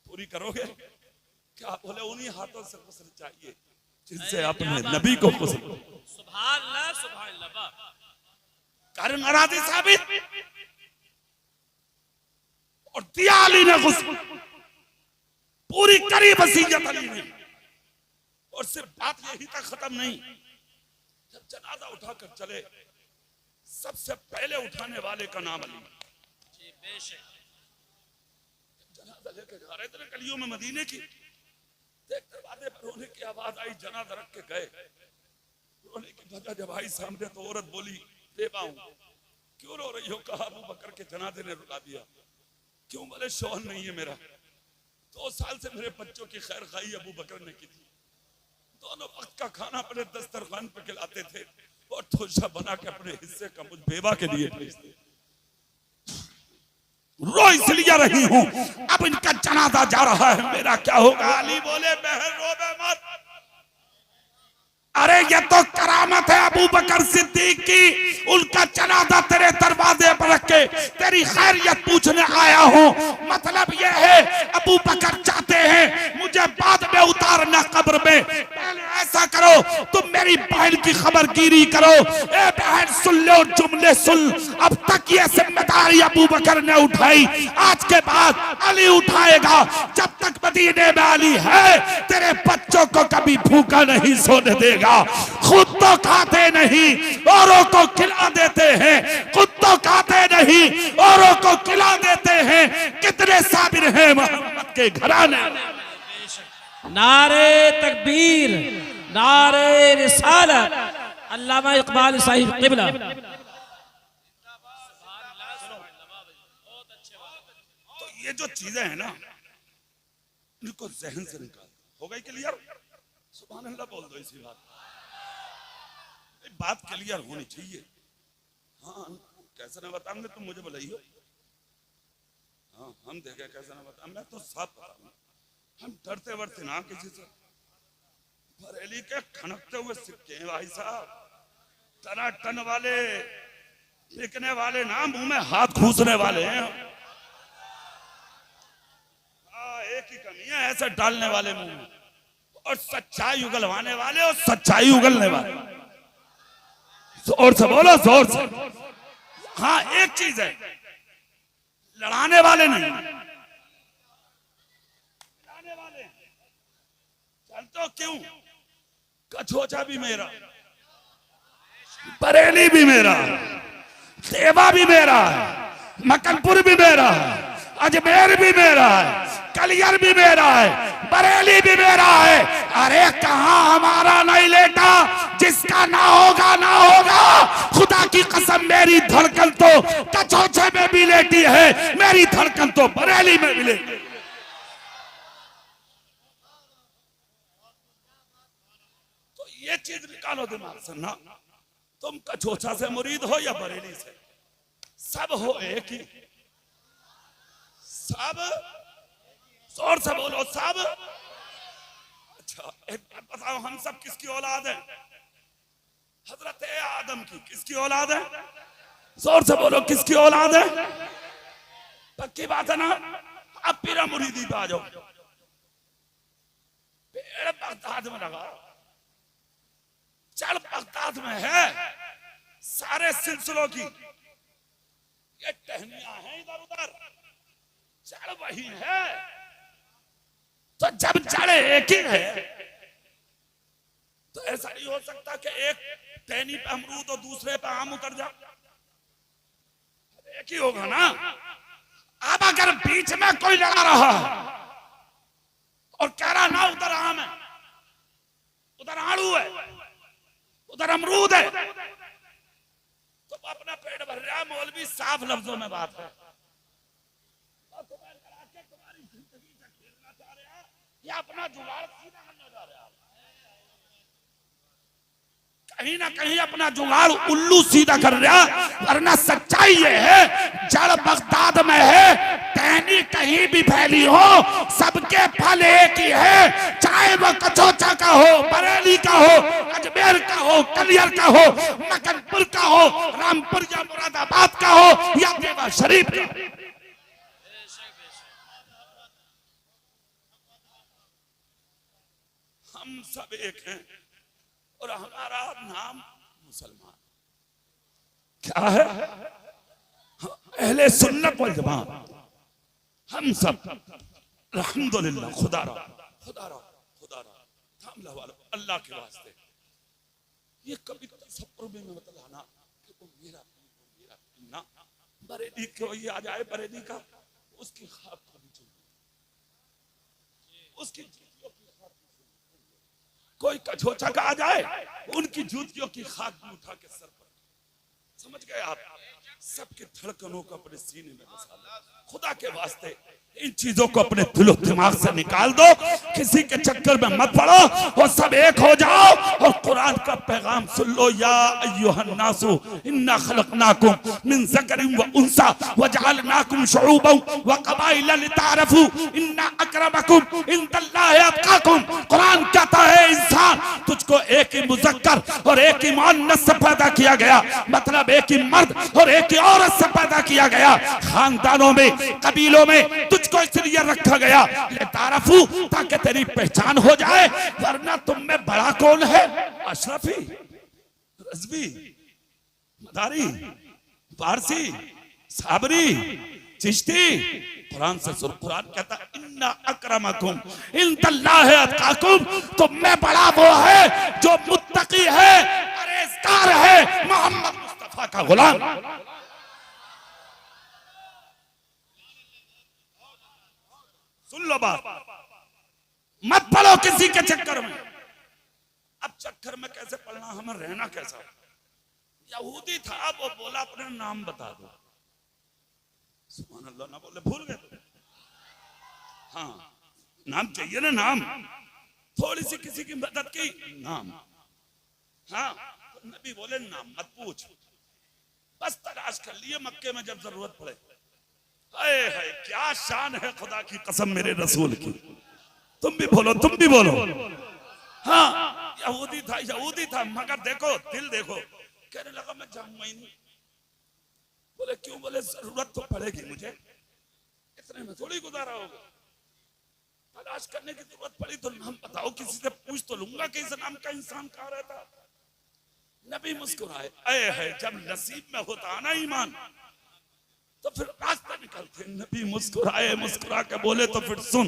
पूरी करोगे? क्या बोले? उन्हीं हाथों से गुस्ल चाहिए जिनसे अपने नबी को गुस्ल। सुभान अल्लाह, सुभान अल्लाह। कर नाराजी साबित और दिया अली ने गुस्ल, पूरी करी वसीयत अली ने। और सिर्फ बात यही तक खत्म नहीं, जब जनाजा उठाकर चले सबसे पहले उठाने वाले का नाम अली। जनाजा लेकर जा रहे थे गलियों में मदीने की, देख दरवाजे पर रोने की आवाज आई, जनाजा रख के गए। रोने की वजह जब आई सामने तो औरत बोली बेवा हूं। क्यों रो रही हो? कहा अबू बकर के जनाजे ने रुला दिया। क्यों? बोले शौहर नहीं है मेरा, 2 साल से मेरे बच्चों की खैर खाई अबू बकर ने की थी। दोनों वक्त का खाना अपने दस्तरखान पे खिलाते थे और थोड़ा बना के अपने हिस्से का मुझ बेवा के लिए भेजते। रो इसलिए रही हूं, अब इनका जनाजा जा रहा है, मेरा क्या होगा? अली बोले बहन रोबे मत। अरे ये तो करामत है अबू बकर सिद्दीक की, उनका जनाजा तेरे दरवाजे पर रख के तेरी खैरियत पूछने आया हूं। मतलब ये है अबू बकर चाहते हैं मुझे बाद में उतारना कब्र में। पहले ऐसा करो तुम मेरी बहन की खबरगिरी करो। ए बहन सुन लो, जुमले सुन। अब तक ये जिम्मेदारी अबू बकर ने उठाई, आज के बाद अली उठाएगा। जब तक मदीने में अली है तेरे बच्चों को कभी भूखा नहीं सोने देगा। खुद तो खाते नहीं औरों को खिला देते हैं, खुद तो खाते नहीं औरों को खिला देते हैं। कितने साबिर हैं मोहम्मद के घराने। नारे तकबीर, नारे रिसालत। अल्लामा इकबाल साहिब क़िबला। तो ये जो चीजें हैं ना, इनको जहन से निकाल। हो गई क्लियर? सुभान अल्लाह बोल दो इसी बात क्लियर होनी चाहिए। हाँ कैसे ना बताऊंगे तुम मुझे बुलाइयो। हाँ हम देखे कैसे ना बताऊं, मैं तो साफ बताऊंगा। हम डरते वरते ना किसी से। बरेली के खनकते हुए सिक्के हैं भाई साहब, टना टन वाले, बिकने वाले ना, मुंह में हाथ घूसने वाले हैं। एक ही कमी है, ऐसे डालने वाले मुंह में, और सच्चाई उगलवाने वाले और सच्चाई उगलने वाले। जोर से बोलो, जोर से। हाँ एक चीज है, लड़ाने वाले नहीं, लड़ाने वाले। चल तो क्यों, कछोचा भी मेरा, बरेली भी मेरा, देवा भी मेरा है, मकनपुर भी मेरा है, अजमेर भी मेरा है, कलियर भी मेरा है, बरेली भी मेरा है। अरे कहां हमारा नहीं लेटा, जिसका ना होगा ना होगा। खुदा की कसम मेरी धड़कन तो कछोचे में भी लेटी है, मेरी धड़कन तो बरेली में भी लेटी। तो ये चीज निकालो दिमाग से ना, तुम कछोचा से मुरीद हो या बरेली से, सब हो एक ही। सब जोर से बोलो, सब। अच्छा एक बात बताओ, हम सब किसकी औलाद है? हजरत आदम की। किसकी औलाद है? जोर से बोलो, किसकी औलाद है? पक्की बात है ना? अब पीरा मुरीदी पे आ जाओ। पेड़ बगदाद में लगा, चल बगदाद में है, सारे सिलसिलों की ये टहनियां हैं इधर उधर, जड़ वही है। तो जब जड़ एक ही है तो ऐसा नहीं हो सकता कि एक टहनी पे अमरूद और दूसरे पे आम उतर जा, एक ही होगा ना। अब अगर बीच में कोई लगा रहा है और कह रहा ना उधर आम है, उधर आड़ू है, उधर अमरूद है, तो अपना पेट भर रहा है। मौलवी साफ लफ्जों में बात है, तुम्हारी जिंदगी से खेलना चाह रहे हैं या अपना जुगाड़ सीधा करना चाह रहे हैं? कहीं ना कहीं अपना जुगाड़ उल्लू सीधा कर रहा। वरना सच्चाई ये है, जड़ बगदाद में है, टहनी कहीं भी फैली हो, सबके फल एक ही है। चाहे वो कछोचा का हो, बरेली का हो, अजमेर का हो, कलियर का हो, मकनपुर का हो, रामपुर या मुरादाबाद का हो, या देवा शरीफ का। हम सब एक हैं और हमारा नाम मुसलमान क्या है? अहले सुन्नत वल जमात। हम सब अल्हम्दुलिल्लाह। खुदा रा थामला वाला अल्लाह के वास्ते। ये कभी तसव्वुर भी में मत लाना कि वो मेरा ना। बरेली कोई आ जाए, बरेली का, उसकी खाक कभी चाहिए, उसकी कोई कछोचा का आ जाए, उनकी जूतियों की खाक भी उठा के सर पर। समझ गए आप? सबके धड़कनों को अपने सीने में बसा लो। खुदा के वास्ते इन चीजों को अपने दिलो दिमाग से निकाल दो, किसी के चक्कर में मत पड़ो और सब एक हो जाओ और कुरान का पैगाम सुन लो। या अय्युहन नासु इन्ना खलकनाकुम मिन ज़करिन व उन्सा व जअलनाकुम शुऊबन व क़बाइला लितारफू इन्ना अक्रमकुम इंदल्लाहि अत्क़ाकुम। कुरान कहता है इंसान, तुझको एक ही मुज़क्कर और एक ही मुअन्नस से पैदा किया गया, मतलब एक ही मर्द और एक ही औरत से पैदा किया गया। खानदानों में, कबीलों में तुझको इसलिए रखा गया लितारफू, ताकि तेरी पहचान हो जाए। वरना तुम में बड़ा कौन है? अशरफी, रज़वी, मदारी, पारसी, साबरी, चिश्ती। कुरान से सुन, कुरान कहता इन्ना अक्रमकुम इंदल्लाहि अत्क़ाकुम। तुम में बड़ा वो है जो मुत्तकी है, परहेज़गार है, मोहम्मद मुस्तफा का गुलाम। सुन लो बात, मत पढ़ो किसी के चक्कर में। अब चक्कर में कैसे पढ़ना, हमें रहना कैसा? यहूदी था, वो बोला अपना नाम बता दो। सुभान अल्लाह ना बोले, भूल गए तो? हाँ नाम चाहिए ना, नाम। थोड़ी सी किसी की मदद की, नाम। हाँ, तो नबी बोले नाम मत पूछ, बस तलाश कर लिए मक्के में जब जरूरत पड़े। हाय हाय, क्या शान है खुदा की कसम मेरे रसूल की। तुम भी बोलो, तुम भी बोलो। हाँ, यहूदी था मगर देखो दिल देखो, कहने लगा मैं जाऊंगा ही नहीं। बोले क्यों? बोले जरूरत तो पड़ेगी मुझे, इतने में थोड़ी गुजारा होगा। तलाश करने की जरूरत पड़ी तो नाम बताओ, किसी से पूछ तो लूंगा कि इस नाम का इंसान कहाँ रहता। नबी मुस्कुराए। अये है, जब नसीब में होता ना ईमान तो फिर रास्ता निकलते। नबी मुस्कुराए, मुस्कुरा के बोले तो फिर सुन,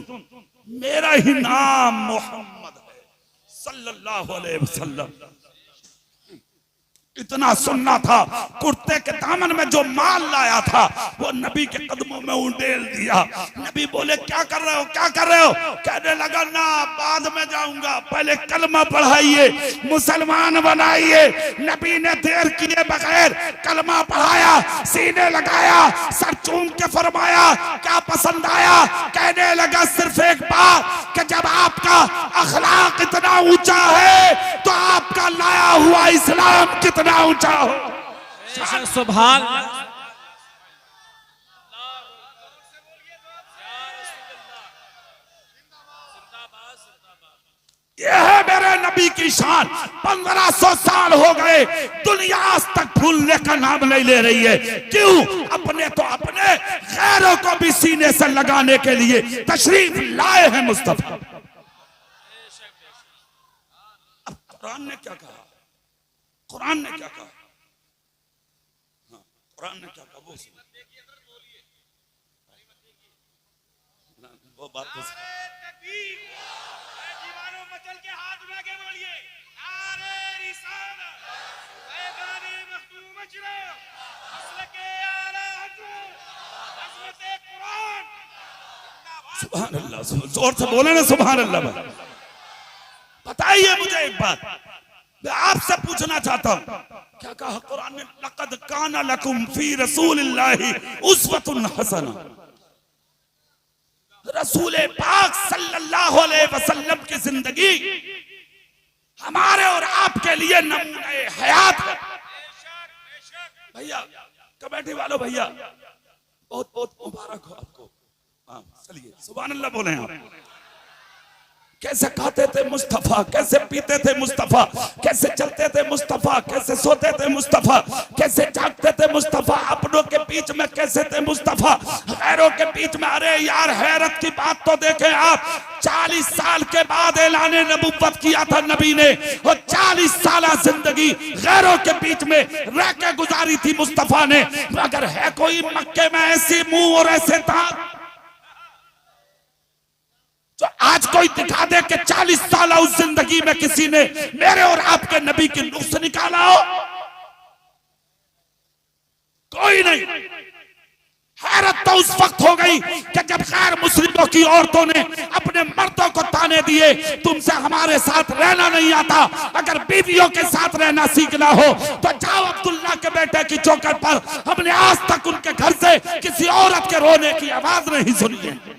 मेरा ही नाम मोहम्मद है सल्लल्लाहु अलैहि वसल्लम। इतना सुनना था, कुर्ते के दामन में जो माल लाया था वो नबी के कदमों में उंडेल दिया। नबी बोले क्या कर रहे हो, क्या कर रहे हो? कहने लगा ना, बाद में जाऊंगा, पहले कलमा पढ़ाइए, मुसलमान बनाइए। नबी ने देर किए बगैर कलमा पढ़ाया, सीने लगाया, सर चूम के फरमाया क्या पसंद आया? कहने लगा सिर्फ एक बात कि जब आपका अखलाक इतना ऊंचा है तो आपका लाया हुआ इस्लाम कितना ऊंचा हो। सुभान। यह है मेरे नबी की शान। 1500 साल हो गए, दुनिया आज तक भूलने का नाम नहीं ले रही है। क्यों? अपने तो अपने, गैरों को भी सीने से लगाने के लिए तशरीफ लाए हैं मुस्तफा। अब कुरान ने क्या कहा? कुरान ने क्या कहा? हाँ, कुरान ने क्या कहा वो सुनो। वो बात तो मचल के हाथ में के बोलिए, नारे रिसालत, पैगाने मखदूम मचलो, मसलके आला हज़रत, अज़मते कुरान। सुभान अल्लाह, जोर से बोले ना सुभान अल्लाह। बताइए मुझे एक बात, मैं आपसे पूछना चाहता हूं, क्या कहा कुरान ने? लक़द काना लकुम फी रसूलिल्लाहि उस्वतुन हसना। रसूल पाक सल्लल्लाहु अलैहि वसल्लम की जिंदगी हमारे और आपके लिए नमूने हयात है। भैया, कमेटी वालों भैया, बहुत बहुत मुबारक हो आपको। हाँ, चलिए सुभान अल्लाह बोले आप। कैसे खाते थे मुस्तफा, कैसे पीते थे मुस्तफा, कैसे चलते थे मुस्तफा, कैसे सोते थे मुस्तफा, कैसे जागते थे मुस्तफा, अपनों के बीच में कैसे थे मुस्तफा, गैरों के बीच में। अरे यार, हैरत की बात तो देखें आप, 40 साल के बाद ऐलाने नबुव्वत किया था नबी ने, और 40 साल जिंदगी गैरों के बीच में रह के गुजारी थी मुस्तफा ने। मगर है कोई मक्के में ऐसी मुंह और ऐसे दांत तो आज कोई दिखा दे कि 40 साल उस जिंदगी में किसी ने मेरे और आपके नबी की नुक्स निकाला हो? कोई नहीं। हैरत तो उस वक्त हो गई कि जब गैर मुस्लिमों की औरतों ने अपने मर्दों को ताने दिए, तुमसे हमारे साथ रहना नहीं आता, अगर बीवियों के साथ रहना सीखना हो तो जाओ अब्दुल्ला के बेटे की चौखट पर। हमने आज तक उनके घर से किसी औरत के रोने की आवाज नहीं सुनी है।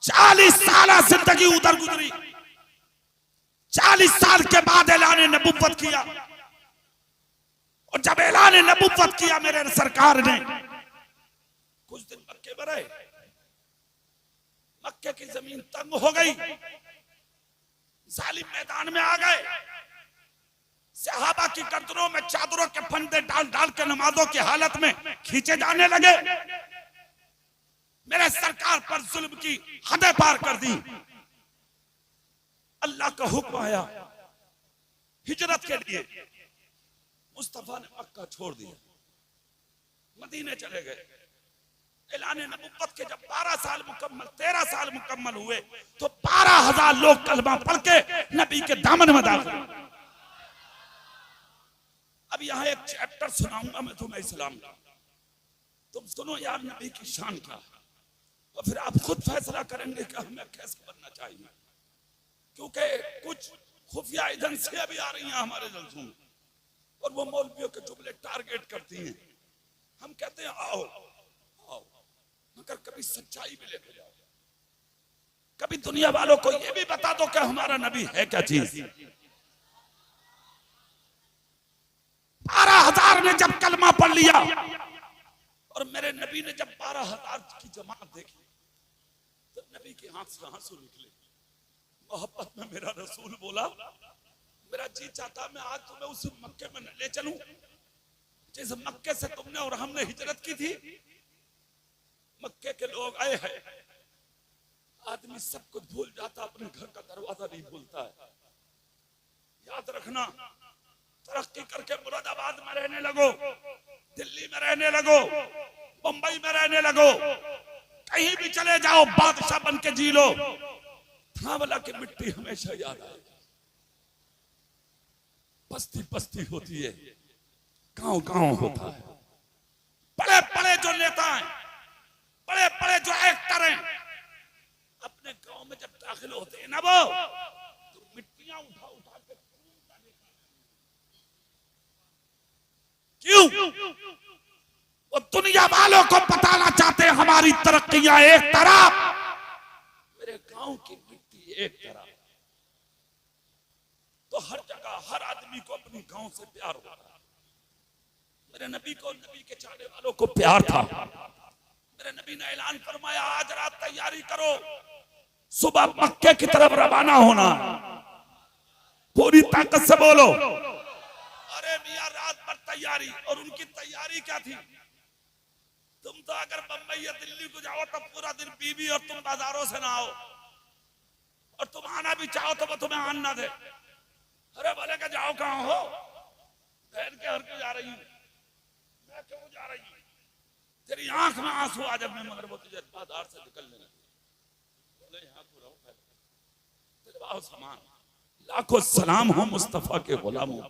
चालीस साल जिंदगी उधर गुजरी, 40 साल के बाद ऐलान नबुव्वत किया। और जब ऐलान नबुव्वत किया मेरे सरकार ने, कुछ दिन मक्के में रहे, मक्के की जमीन तंग हो गई, जालिम मैदान में आ गए, सहाबा की गर्दनों में चादरों के फंदे डाल डाल के नमाजों की हालत में खींचे जाने लगे। मेरे सरकार पर जुल्म की हदें पार कर दी। अल्लाह का हुक्म आया हिजरत के लिए। मुस्तफा ने मक्का छोड़ दिया, मदीने चले गए। ऐलान नबुव्वत के जब 13 साल मुकम्मल हुए तो 12,000 लोग कलमा पढ़ के नबी के दामन में दाखिल। अब यहां एक चैप्टर सुनाऊंगा मैं तुम्हें इस्लाम का। तुम सुनो यार नबी की शान क्या है, और फिर आप खुद फैसला करेंगे कि हमें कैसे बनना चाहिए। क्योंकि कुछ खुफिया एजेंसियां भी आ रही हैं हमारे जलसों में, और वो मौलवियों के जुमले टारगेट करती हैं। हम कहते हैं आओ आओ, मगर कभी सच्चाई भी लेके जाओ, कभी दुनिया वालों को ये भी बता दो कि हमारा नबी है क्या चीज। 12,000 ने जब कलमा पढ़ लिया और मेरे नबी ने जब 12,000 की जमात देखी तो नबी की आंख से आंसू निकले। मोहब्बत में मेरा रसूल बोला, मेरा जी चाहता मैं आज तुम्हें उस मक्के में ले चलूं जिस मक्के से तुमने और हमने हिजरत की थी। मक्के के लोग आए हैं, आदमी सब कुछ भूल जाता, अपने घर का दरवाजा नहीं भूलता है। याद रखना, तरक्की करके मुरादाबाद में रहने लगो, दिल्ली में रहने लगो, मुंबई में रहने लगो, कहीं भी चले जाओ, बादशाह बन के जी लो, थावला की मिट्टी हमेशा याद आएगी। बस्ती बस्ती होती है, गांव गांव होता है। बड़े बड़े जो नेता हैं, बड़े बड़े जो एक्टर हैं, अपने गांव में जब दाखिल होते हैं ना वो, तो मिट्टियां उठा उठा के क्यों? वो दुनिया वालों को बताना चाहते हैं हमारी तरक्कियां एक तरफ, मेरे गांव की मिट्टी एक तरफ। तो हर जगह हर आदमी को अपनी गांव से प्यार होता है। मेरे नबी को, नबी के चाहने वालों को प्यार था। मेरे नबी ने ऐलान फरमाया, आज रात तैयारी करो, सुबह मक्के की तरफ रवाना होना। पूरी ताकत से बोलो। अरे मियां रात भर तैयारी, और उनकी तैयारी क्या थी? तुम तो अगर बंबई या दिल्ली को जाओ तो पूरा दिन बीवी और तुम बाजारों से ना आओ, और तुम आना भी चाहो तो वो तुम्हें आन ना दे। अरे बोले कि जाओ कहां हो? बहन के घर क्यों जा रही हूं? मैं क्यों जा रही हूं? तेरी आंख में आंसू आ जब मैं, मगर वो तुझे बाजार से निकलने लगे। बोले यहाँ को रहो, दिलवाओ सामान। लाखों सलाम हो मुस्तफा के गुलामों।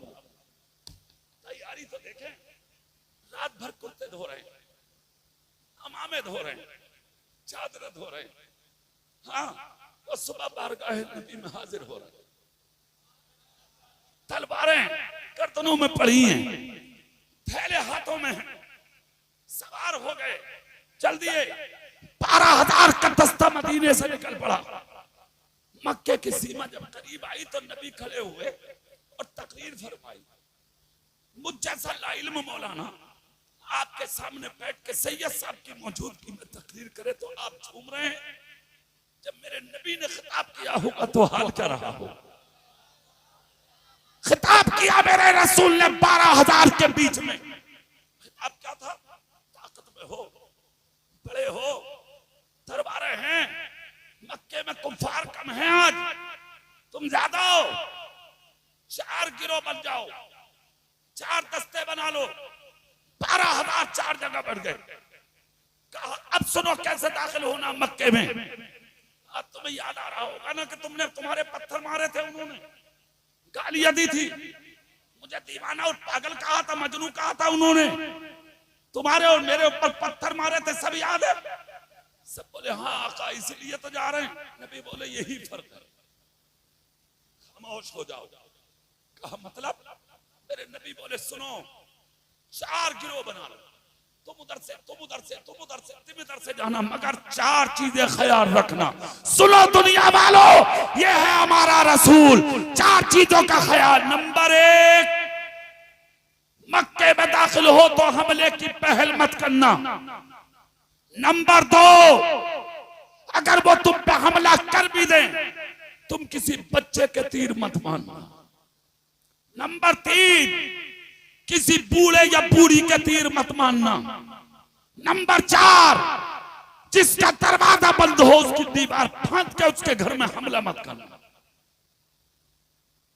तैयारी तो देखें, रात भर कुर्ते धो रहे हैं, अमामे धो रहे हैं, चादर धो रहे हैं, हाँ, और सुबह बारगाह नबी में हाजिर हो रहे हैं। तलवारें गर्दनों में पड़ी हैं, थैले हाथों में हैं, सवार हो गए, चल दिए। 12,000 का दस्ता मदीने से निकल पड़ा। मक्के की सीमा जब करीब आई तो नबी खड़े हुए और तकरीर फरमाई। मुझ जैसा लाइल्म मौलाना आपके सामने बैठ के सैयद साहब की मौजूदगी में तकरीर करे तो आप झूम रहे हैं। जब मेरे नबी ने खिताब किया होगा तो हाल क्या रहा हो? खिताब किया मेरे रसूल ने 12,000 के बीच में। खिताब क्या था? ताकत में हो, बड़े हो, दरबारे हैं, मक्के में कुफार कम हैं, आज तुम ज्यादा हो, 4 गिरोह बन जाओ, 4 दस्ते बना लो। 12,000 4 जगह बढ़ गए। कहा अब सुनो कैसे दाखिल होना मक्के में। अब तुम्हें याद आ रहा होगा ना कि तुमने, तुम्हारे पत्थर मारे थे, उन्होंने गालियां दी थी, मुझे दीवाना और पागल कहा था, मजनू कहा था उन्होंने, तुम्हारे और मेरे ऊपर पत्थर मारे थे, सब याद है? सब बोले हाँ आका इसलिए तो जा रहे हैं। नबी बोले यही फर्क है, खामोश हो जाओ। कहा मतलब? मेरे नबी बोले सुनो, 4 गिरोह बना लो, तुम उधर से, तुम उधर से, तुम उधर से, तुम इधर से जाना, मगर 4 चीजें ख्याल रखना। सुनो दुनिया वालों, ये है हमारा रसूल। 4 चीजों का ख्याल। नंबर 1, मक्के में दाखिल हो तो हमले की पहल मत करना। नंबर 2, अगर वो तुम पे हमला कर भी दें, तुम किसी बच्चे के तीर मत मारना। नंबर 3, किसी बूढ़े या बूढ़ी के तीर मत मानना। नंबर 4, जिसका दरवाजा बंद हो उसकी दीवार फांद के उसके घर में हमला मत करना।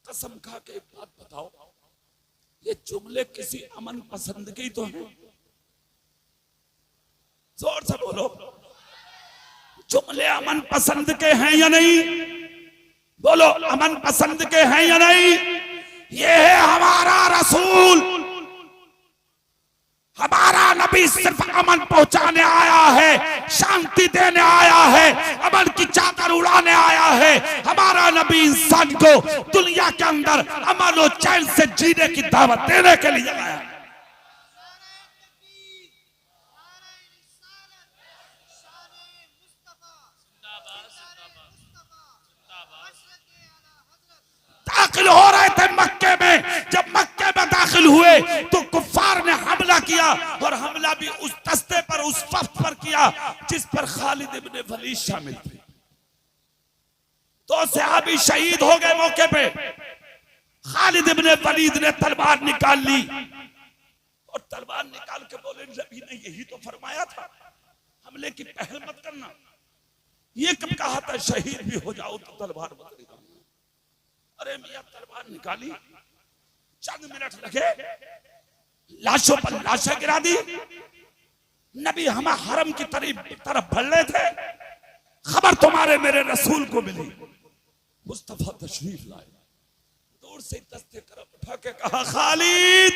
कसम खा के एक बात बताओ, ये जुमले किसी अमन पसंद की तो है? जोर से बोलो, जुमले अमन पसंद के हैं या नहीं? बोलो, अमन पसंद के हैं या नहीं? ये है हमारा रसूल, हमारा नबी सिर्फ अमन पहुंचाने आया है, शांति देने आया है, अमन की चादर उड़ाने आया है। हमारा नबी इंसान को दुनिया के अंदर अमन और चैन से जीने की दावत देने के लिए आया है। दाखिल हो रहे थे मक्के में, जब मक्के में दाखिल हुए तो कुफार ने हमला किया, और हमला भी उस दस्ते पर, उस वफ्द पर किया जिस पर खालिद इब्ने वलीद शामिल थे। तो सहाबी शहीद हो गए मौके पे। खालिद इब्ने वलीद ने तलवार निकाल ली और तलवार निकाल के बोले, नबी ने यही तो फरमाया था हमले की पहल मत करना। ये कब कहा था शहीद भी हो जाओ तो तलवार मत निकालना। अरे मियां तलवार निकाली, चंद मिनट लगे, लाशों पर लाशें गिरा दी। नबी हम हरम की तरफ बढ़ रहे थे, खबर तुम्हारे मेरे रसूल को मिली, मुस्तफा तशरीफ लाए। दूर से दस्ते तरफ उठा के कहा, खालिद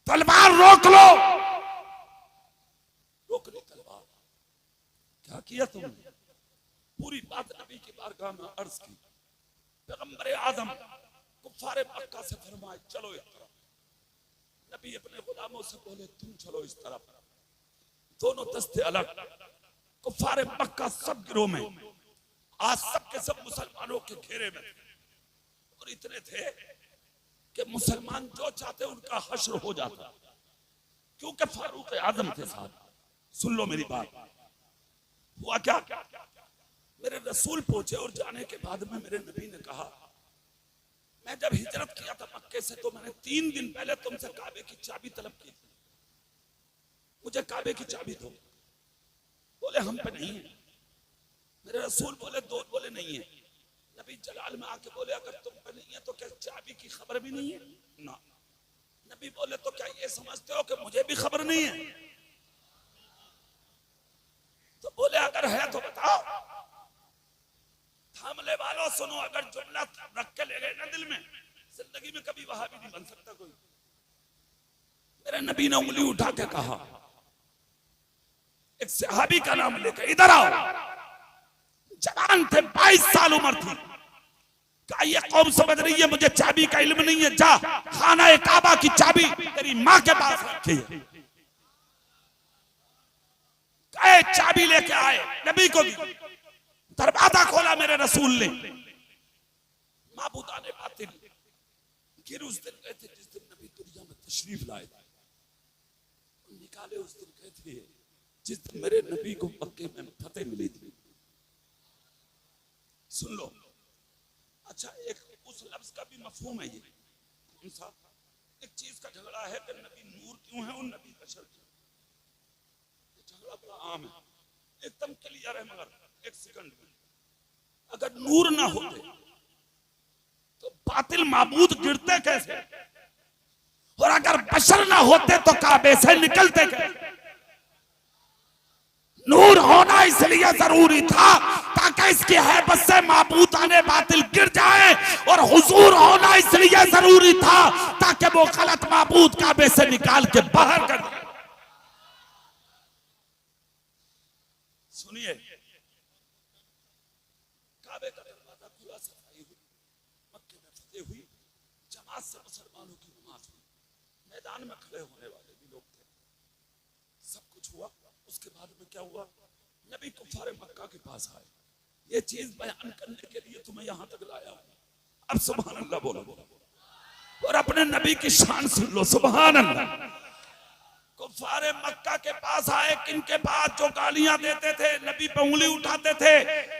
तलवार रोक लो। रोक ली तलवार। क्या किया तुमने? पूरी बात नबी की बारगाह में अर्ज की। पैगंबर आदम कुफारे मक्का से फरमाए, चलो इस तरफ। नबी अपने गुलामों से बोले, तुम चलो इस तरफ। दोनों दस्ते अलग। कुफारे मक्का सब गिरोह में, आज सब के सब मुसलमानों के घेरे में, और इतने थे कि मुसलमान जो चाहते उनका हश्र हो जाता, क्योंकि फारूक आजम थे साथ। सुन लो मेरी बात। हुआ क्या, मेरे रसूल पहुंचे और जाने के बाद में मेरे नबी ने कहा, मैं जब हिजरत किया था मक्के से तो मैंने 3 दिन पहले तुमसे काबे की चाबी तलब की थी, मुझे काबे की चाबी दो। बोले हम पे नहीं है। मेरे रसूल बोले दो, बोले नहीं है। नबी जलाल में आके बोले, अगर तुम पे नहीं है तो क्या चाबी की खबर भी नहीं है? ना। नबी बोले, तो क्या ये समझते हो कि मुझे भी खबर नहीं है? तो बोले अगर है तो बताओ। थामले वालों सुनो, अगर जुमला रख के ले गए ना दिल में, जिंदगी में कभी वहां भी नहीं बन सकता कोई। मेरे नबी ने उंगली उठा के कहा, एक सहाबी का नाम लेकर इधर आओ। जवान थे, 22 साल उम्र थी। कहा ये कौम समझ रही है मुझे चाबी का इल्म नहीं है, जा खाना काबा की चाबी तेरी माँ के पास रखी है। कहे चाबी लेके आए, नबी को दी। दरवाजा खोला मेरे रसूल ने। माबूदाने बातिल गिर उस दिन गए थे जिस दिन नबी दुनिया में तशरीफ लाए थे। निकाले उस दिन गए थे जिस दिन मेरे नबी को मक्के में फतेह मिली थी। सुन लो। अच्छा, एक उस लफ्ज का भी मफहूम है ये। एक चीज का झगड़ा है कि नबी नूर क्यों है, उन नबी का शर्त। झगड़ा बड़ा आम है, एकदम क्लियर है, मगर एक सेकंड में अगर नूर ना होते तो बातिल माबूद गिरते कैसे, और अगर बशर ना होते तो काबे से निकलते कैसे? नूर होना इसलिए जरूरी था ताकि इसकी हैबत से माबूद आने बातिल गिर जाए, और हुजूर होना इसलिए जरूरी था ताकि वो गलत माबूद काबे से निकाल के बाहर कर दे। सुनिए, काबे का दरवाजा खुला, सफाई हुई, मक्के में फतेह हुई, जमात से मुसलमानों की नमाज हुई, मैदान में खड़े होने वाले भी लोग थे, सब कुछ हुआ। उसके बाद में क्या हुआ, नबी कुफारे मक्का के पास आए। ये चीज बयान करने के लिए तुम्हें यहां तक लाया हूं। अब सुभान अल्लाह बोलो, और अपने नबी की शान सुन लो। सुभान अल्लाह। कुफारे मक्का के पास आए, किनके पास जो गालियां देते थे, नबी पे उंगली उठाते थे,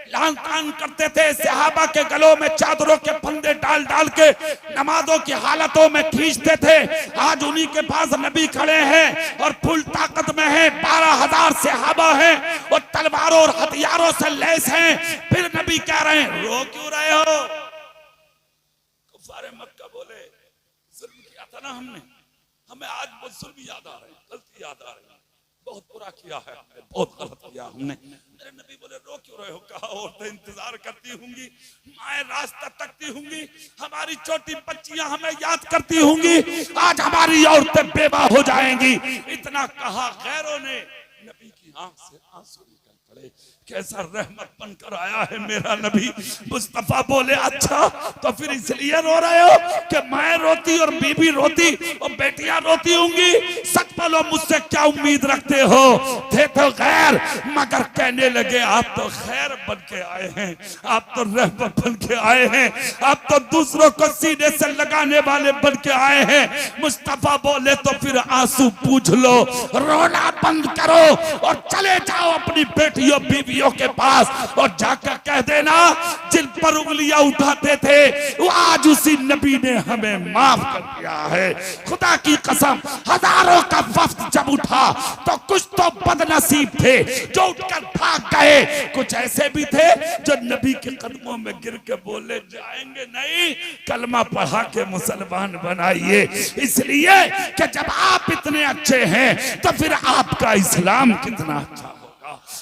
लान तान करते थे, सहाबा के गलों में चादरों के फंदे डाल डाल के नमाजों की हालतों में खींचते थे। आज उन्हीं के पास नबी खड़े हैं और फुल ताकत में हैं। 12,000 सहाबा हैं और तलवारों और हथियारों से लैस हैं। फिर नबी कह रहे हैं, रो क्यों रहे हो? कुफारे मक्का बोले, जुल्म किया था ना हमने, हमें आज वो जुल्म याद आ रहे हैं, गलती याद आ रही है। बहुत बुरा किया है, बहुत गलत किया हमने। मेरे नबी बोले रो क्यों रहे हो? कहा औरतें इंतजार करती होंगी, माएं रास्ता तकती होंगी, हमारी छोटी बच्चियां हमें याद करती होंगी, आज हमारी औरतें बेवा हो जाएंगी। इतना कहा, गैरों ने नबी की आंख से आंसू निकल पड़े। कैसा रहमत बनकर आया है मेरा नबी। मुस्तफा बोले अच्छा तो फिर इसलिए रो रहे हो कि मैं रोती और बीबी रोती और बेटियां रोती होंगी? सच बोलो, मुझसे क्या उम्मीद रखते हो? थे तो खैर, मगर कहने लगे आप तो खैर बन के आए हैं, आप तो रहमत बन के आए हैं, आप तो दूसरों को सीने से लगाने वाले बन के आए हैं। मुस्तफा बोले तो फिर आंसू पूछ लो, रोना बंद करो और चले जाओ अपनी बेटियों बीवियों के पास और जाकर कह देना जिन पर उंगलियां उठाते थे वो आज उसी नबी ने हमें माफ कर दिया है। खुदा की कसम, हजारों का वफ्द जब उठा तो कुछ तो बदनसीब थे जो उठकर भाग गए, कुछ ऐसे भी थे जो नबी के कदमों में गिर के बोले जाएंगे नहीं, कलमा पढ़ा के मुसलमान बनाइए। इसलिए कि जब आप इतने अच्छे हैं तो फिर आपका इस्लाम कितना अच्छा होगा।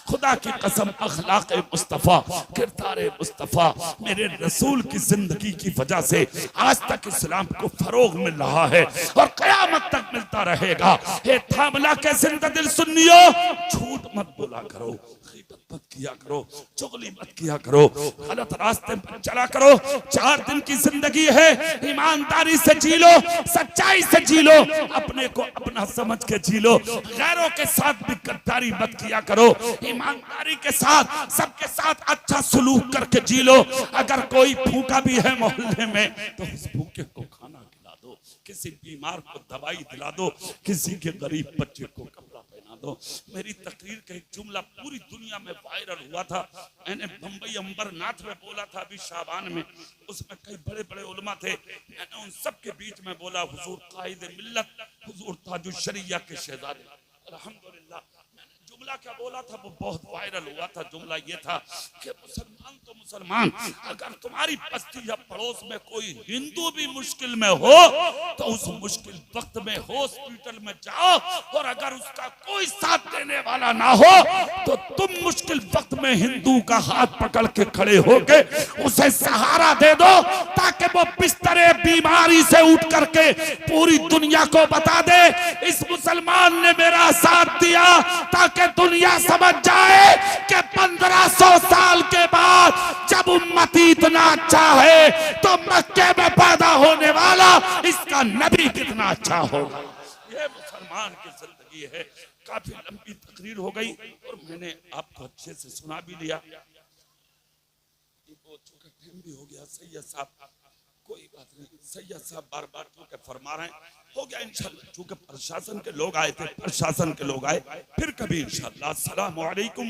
खुदा की कसम, अखलाक मुस्तफा, किरदार मुस्तफा, मेरे रसूल की जिंदगी की वजह से आज तक इस्लाम को फरोग मिल रहा है और कयामत तक मिलता रहेगा। हे थामला के जिंदा दिल सुन्नियो, झूठ मत बोला करो, गीबत मत किया करो, चुगली मत किया करो, गलत रास्ते पर चला करो। 4 दिन की जिंदगी है, ईमानदारी से जी लो, सच्चाई से जी लो, अपने को अपना समझ के जी लो, गैरों के साथ भी गद्दारी मत किया करो, ईमानदारी के साथ सबके साथ अच्छा सलूक करके जी लो। अगर कोई भूखा भी है मोहल्ले में तो उस भूखे को खाना खिला दो, किसी बीमार को दवाई दिला दो, किसी के गरीब बच्चे को कपड़ा पहना दो। मेरी तकरीर का एक जुमला पूरी दुनिया में वायरल हुआ था, मैंने बम्बई अंबरनाथ में बोला था अभी शाबान में, उसमें कई बड़े बड़े उलमा थे, मैंने उन सब के बीच में बोला हुजूर कायदे मिल्लत, हुजूर ताजुश शरिया के शहजादे। अल्हम्दुलिल्लाह, जुमला क्या बोला था वो बहुत वायरल हुआ था। जुमला ये था कि मुसलमान तो मुसलमान, अगर तुम्हारी बस्ती या पड़ोस में कोई हिंदू भी मुश्किल में हो तो उस मुश्किल वक्त में हॉस्पिटल में जाओ, और अगर उसका कोई साथ देने वाला ना हो तो तुम मुश्किल वक्त में हिंदू का हाथ पकड़ के खड़े होके उसे सहारा दे दो, ताकि वो बिस्तरे बीमारी से उठ करके पूरी दुनिया को बता दे इस मुसलमान ने मेरा साथ दिया, ताकि दुनिया समझ जाए कि 1500 साल के बाद जब उम्मती इतना अच्छा है तो मक्के में पैदा होने वाला इसका नबी कितना अच्छा होगा। ये मुसलमान की जिंदगी है। काफी लंबी तकरीर हो गई और मैंने आपको अच्छे से सुना भी लिया, टाइम भी हो गया। सैयद साहब, कोई बात नहीं, सैयद साहब बार बार क्योंकि फरमा रहे हैं, हो गया इंशाल्लाह। चूंकि प्रशासन के लोग आए थे, प्रशासन के लोग आए, फिर कभी इंशाल्लाह। अस्सलामु अलैकुम।